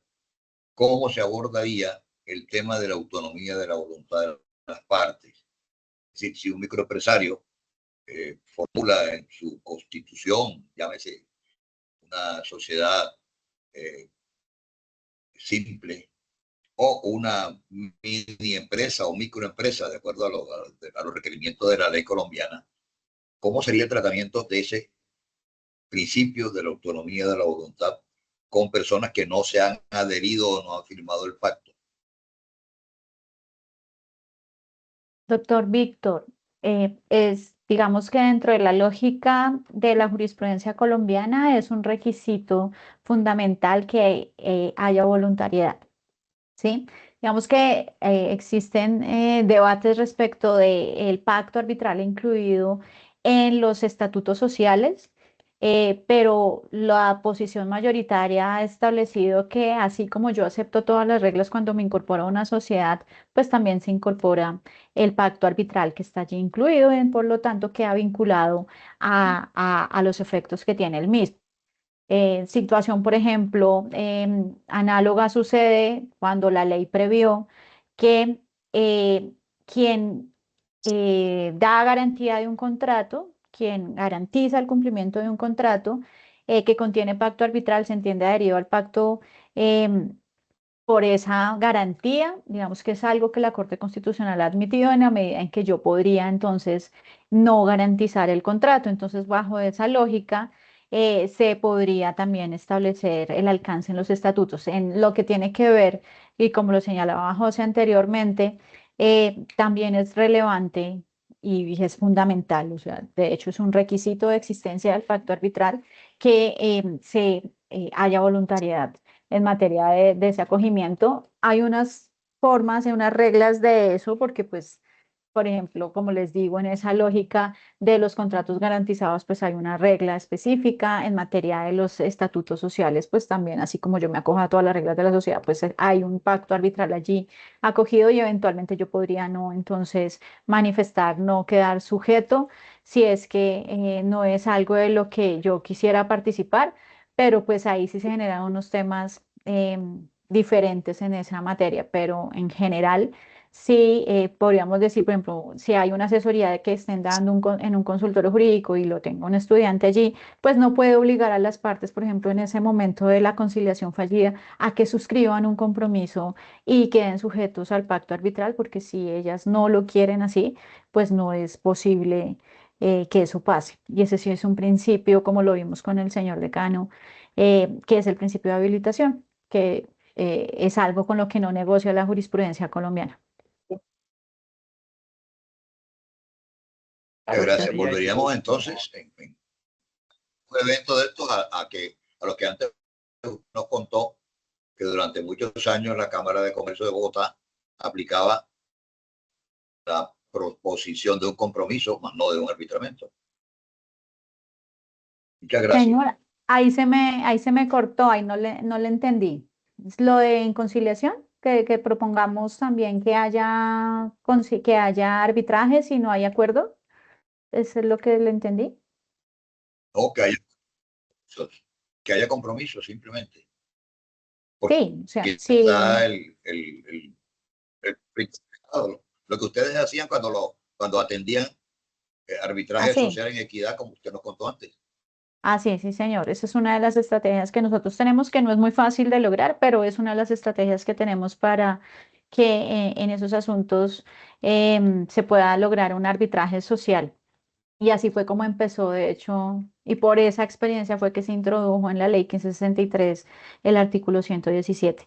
cómo se abordaría el tema de la autonomía de la voluntad de las partes. Es decir, si un microempresario formula en su constitución, llámese una sociedad simple, o una mini empresa o microempresa, de acuerdo a los requerimientos de la ley colombiana, ¿cómo sería el tratamiento de ese principio de la autonomía de la voluntad con personas que no se han adherido o no han firmado el pacto? Doctor Víctor, digamos que dentro de la lógica de la jurisprudencia colombiana es un requisito fundamental que haya voluntariedad, ¿sí? Digamos que existen debates respecto del pacto arbitral incluido en los estatutos sociales, pero la posición mayoritaria ha establecido que así como yo acepto todas las reglas cuando me incorporo a una sociedad, pues también se incorpora el pacto arbitral que está allí incluido, y por lo tanto queda vinculado a los efectos que tiene el mismo. Situación, por ejemplo, análoga sucede cuando la ley previó que quien da garantía de un contrato, quien garantiza el cumplimiento de un contrato que contiene pacto arbitral, se entiende adherido al pacto por esa garantía, digamos que es algo que la Corte Constitucional ha admitido en la medida en que yo podría entonces no garantizar el contrato. Entonces, bajo esa lógica, se podría también establecer el alcance en los estatutos. En lo que tiene que ver, y como lo señalaba José anteriormente, también es relevante y es fundamental, o sea, de hecho es un requisito de existencia del pacto arbitral que haya voluntariedad en materia de ese acogimiento. Hay unas formas y unas reglas de eso, porque pues, por ejemplo, como les digo, en esa lógica de los contratos garantizados, pues hay una regla específica en materia de los estatutos sociales, pues también, así como yo me acojo a todas las reglas de la sociedad, pues hay un pacto arbitral allí acogido y eventualmente yo podría no, entonces, manifestar, no quedar sujeto si es que no es algo de lo que yo quisiera participar, pero pues ahí sí se generan unos temas diferentes en esa materia, pero en general sí podríamos decir, por ejemplo, si hay una asesoría de que estén dando en un consultorio jurídico y lo tenga un estudiante allí, pues no puede obligar a las partes, por ejemplo, en ese momento de la conciliación fallida, a que suscriban un compromiso y queden sujetos al pacto arbitral, porque si ellas no lo quieren así, pues no es posible que eso pase. Y ese sí es un principio, como lo vimos con el señor decano, que es el principio de habilitación, que es algo con lo que no negocia la jurisprudencia colombiana. Muchas gracias. Anotaría yo, Volveríamos entonces en un evento de estos a los que antes nos contó que durante muchos años la Cámara de Comercio de Bogotá aplicaba la proposición de un compromiso, más no de un arbitramiento. Muchas gracias. Señora, ahí se me cortó, ahí no le entendí. ¿Es lo de en conciliación? Que propongamos también que que haya arbitraje si no hay acuerdo. ¿Eso es lo que le entendí? No, que haya compromiso simplemente. Sí, o sea, Porque sí, está lo que ustedes hacían cuando atendían arbitraje así. social en equidad, como usted nos contó antes. Así, sí, señor. Esa es una de las estrategias que nosotros tenemos, que no es muy fácil de lograr, pero es una de las estrategias que tenemos para que en esos asuntos se pueda lograr un arbitraje social. Y así fue como empezó, de hecho, y por esa experiencia fue que se introdujo en la ley 1563 el artículo 117.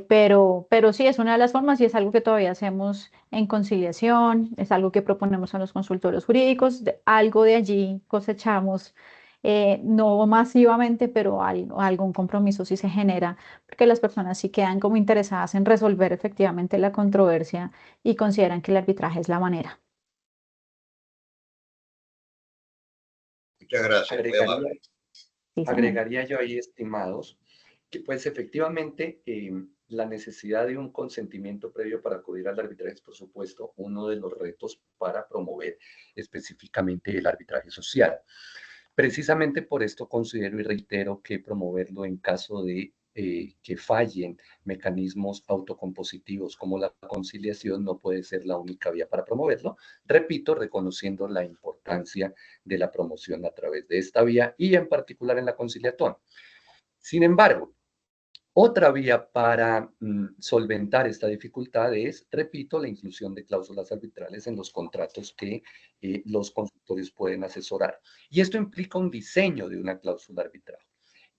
Pero sí, es una de las formas y es algo que todavía hacemos en conciliación, es algo que proponemos a los consultorios jurídicos, algo de allí cosechamos, no masivamente, pero algún compromiso sí se genera, porque las personas sí quedan como interesadas en resolver efectivamente la controversia y consideran que el arbitraje es la manera. Muchas gracias, muy agregaría, amable. Sí, señor. agregaría yo ahí, estimados, que pues efectivamente la necesidad de un consentimiento previo para acudir al arbitraje es, por supuesto, uno de los retos para promover específicamente el arbitraje social. Precisamente por esto considero y reitero que promoverlo en caso de que fallen mecanismos autocompositivos como la conciliación no puede ser la única vía para promoverlo. Repito, reconociendo la importancia de la promoción a través de esta vía y en particular en la conciliación. Sin embargo, otra vía para solventar esta dificultad es, repito, la inclusión de cláusulas arbitrales en los contratos que los consultorios pueden asesorar. Y esto implica un diseño de una cláusula arbitral.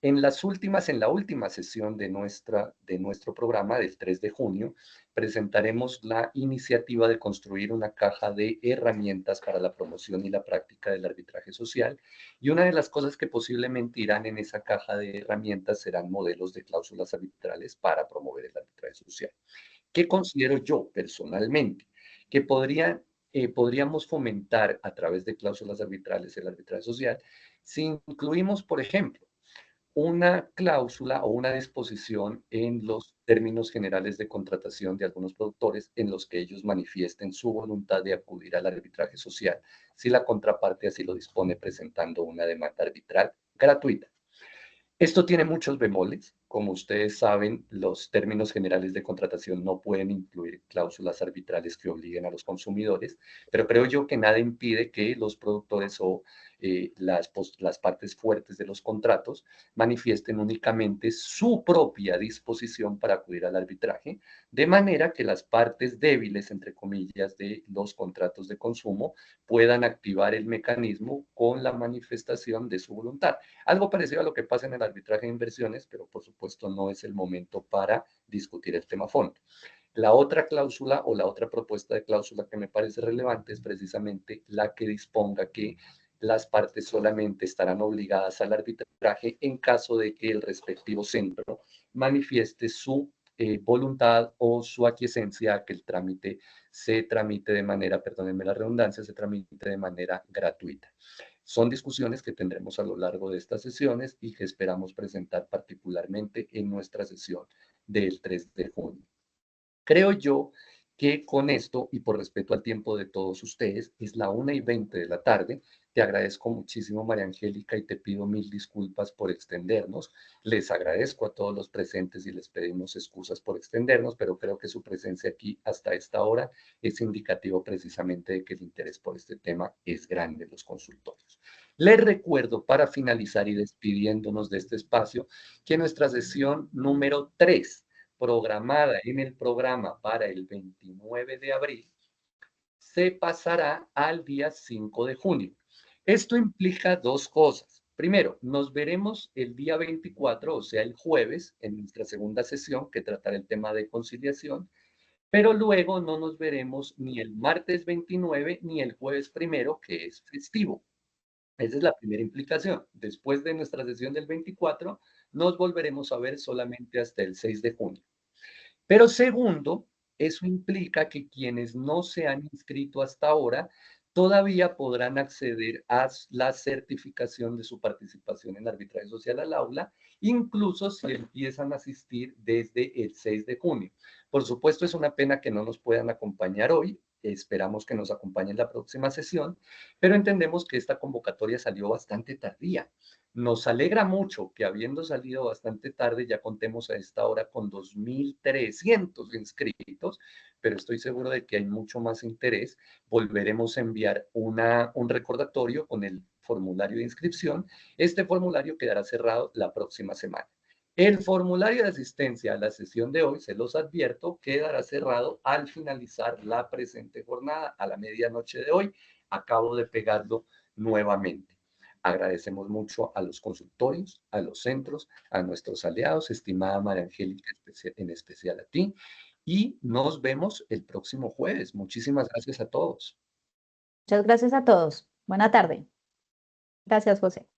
En la última sesión de nuestro programa del 3 de junio, presentaremos la iniciativa de construir una caja de herramientas para la promoción y la práctica del arbitraje social. Y una de las cosas que posiblemente irán en esa caja de herramientas serán modelos de cláusulas arbitrales para promover el arbitraje social. ¿Qué considero yo personalmente? Que podríamos fomentar a través de cláusulas arbitrales el arbitraje social si incluimos, por ejemplo, una cláusula o una disposición en los términos generales de contratación de algunos productores en los que ellos manifiesten su voluntad de acudir al arbitraje social si la contraparte así lo dispone presentando una demanda arbitral gratuita. Esto tiene muchos bemoles. Como ustedes saben, los términos generales de contratación no pueden incluir cláusulas arbitrales que obliguen a los consumidores, pero creo yo que nada impide que los productores o las partes fuertes de los contratos manifiesten únicamente su propia disposición para acudir al arbitraje, de manera que las partes débiles, entre comillas, de los contratos de consumo puedan activar el mecanismo con la manifestación de su voluntad. Algo parecido a lo que pasa en el arbitraje de inversiones, pero por supuesto no es el momento para discutir el tema a fondo. La otra cláusula o la otra propuesta de cláusula que me parece relevante es precisamente la que disponga que las partes solamente estarán obligadas al arbitraje en caso de que el respectivo centro manifieste su voluntad o su aquiescencia a que el trámite se tramite de manera, perdónenme la redundancia, se tramite de manera gratuita. Son discusiones que tendremos a lo largo de estas sesiones y que esperamos presentar particularmente en nuestra sesión del 3 de junio. Creo yo que con esto, y por respeto al tiempo de todos ustedes, es la 1:20 de la tarde. Te agradezco muchísimo, María Angélica, y te pido mil disculpas por extendernos. Les agradezco a todos los presentes y les pedimos excusas por extendernos, pero creo que su presencia aquí hasta esta hora es indicativo precisamente de que el interés por este tema es grande en los consultorios. Les recuerdo, para finalizar y despidiéndonos de este espacio, que nuestra sesión número 3, programada en el programa para el 29 de abril, se pasará al día 5 de junio. Esto implica dos cosas. Primero, nos veremos el día 24, o sea, el jueves, en nuestra segunda sesión, que tratará el tema de conciliación, pero luego no nos veremos ni el martes 29 ni el jueves 1, que es festivo. Esa es la primera implicación. Después de nuestra sesión del 24, nos volveremos a ver solamente hasta el 6 de junio. Pero segundo, eso implica que quienes no se han inscrito hasta ahora todavía podrán acceder a la certificación de su participación en arbitraje social al aula, incluso si empiezan a asistir desde el 6 de junio. Por supuesto, es una pena que no nos puedan acompañar hoy. Esperamos que nos acompañen la próxima sesión, pero entendemos que esta convocatoria salió bastante tardía. Nos alegra mucho que habiendo salido bastante tarde ya contemos a esta hora con 2.300 inscritos, pero estoy seguro de que hay mucho más interés. Volveremos a enviar un recordatorio con el formulario de inscripción. Este formulario quedará cerrado la próxima semana. El formulario de asistencia a la sesión de hoy, se los advierto, quedará cerrado al finalizar la presente jornada a la medianoche de hoy. Acabo de pegarlo nuevamente. Agradecemos mucho a los consultorios, a los centros, a nuestros aliados, estimada María Angélica, en especial a ti, y nos vemos el próximo jueves. Muchísimas gracias a todos. Muchas gracias a todos. Buena tarde. Gracias, José.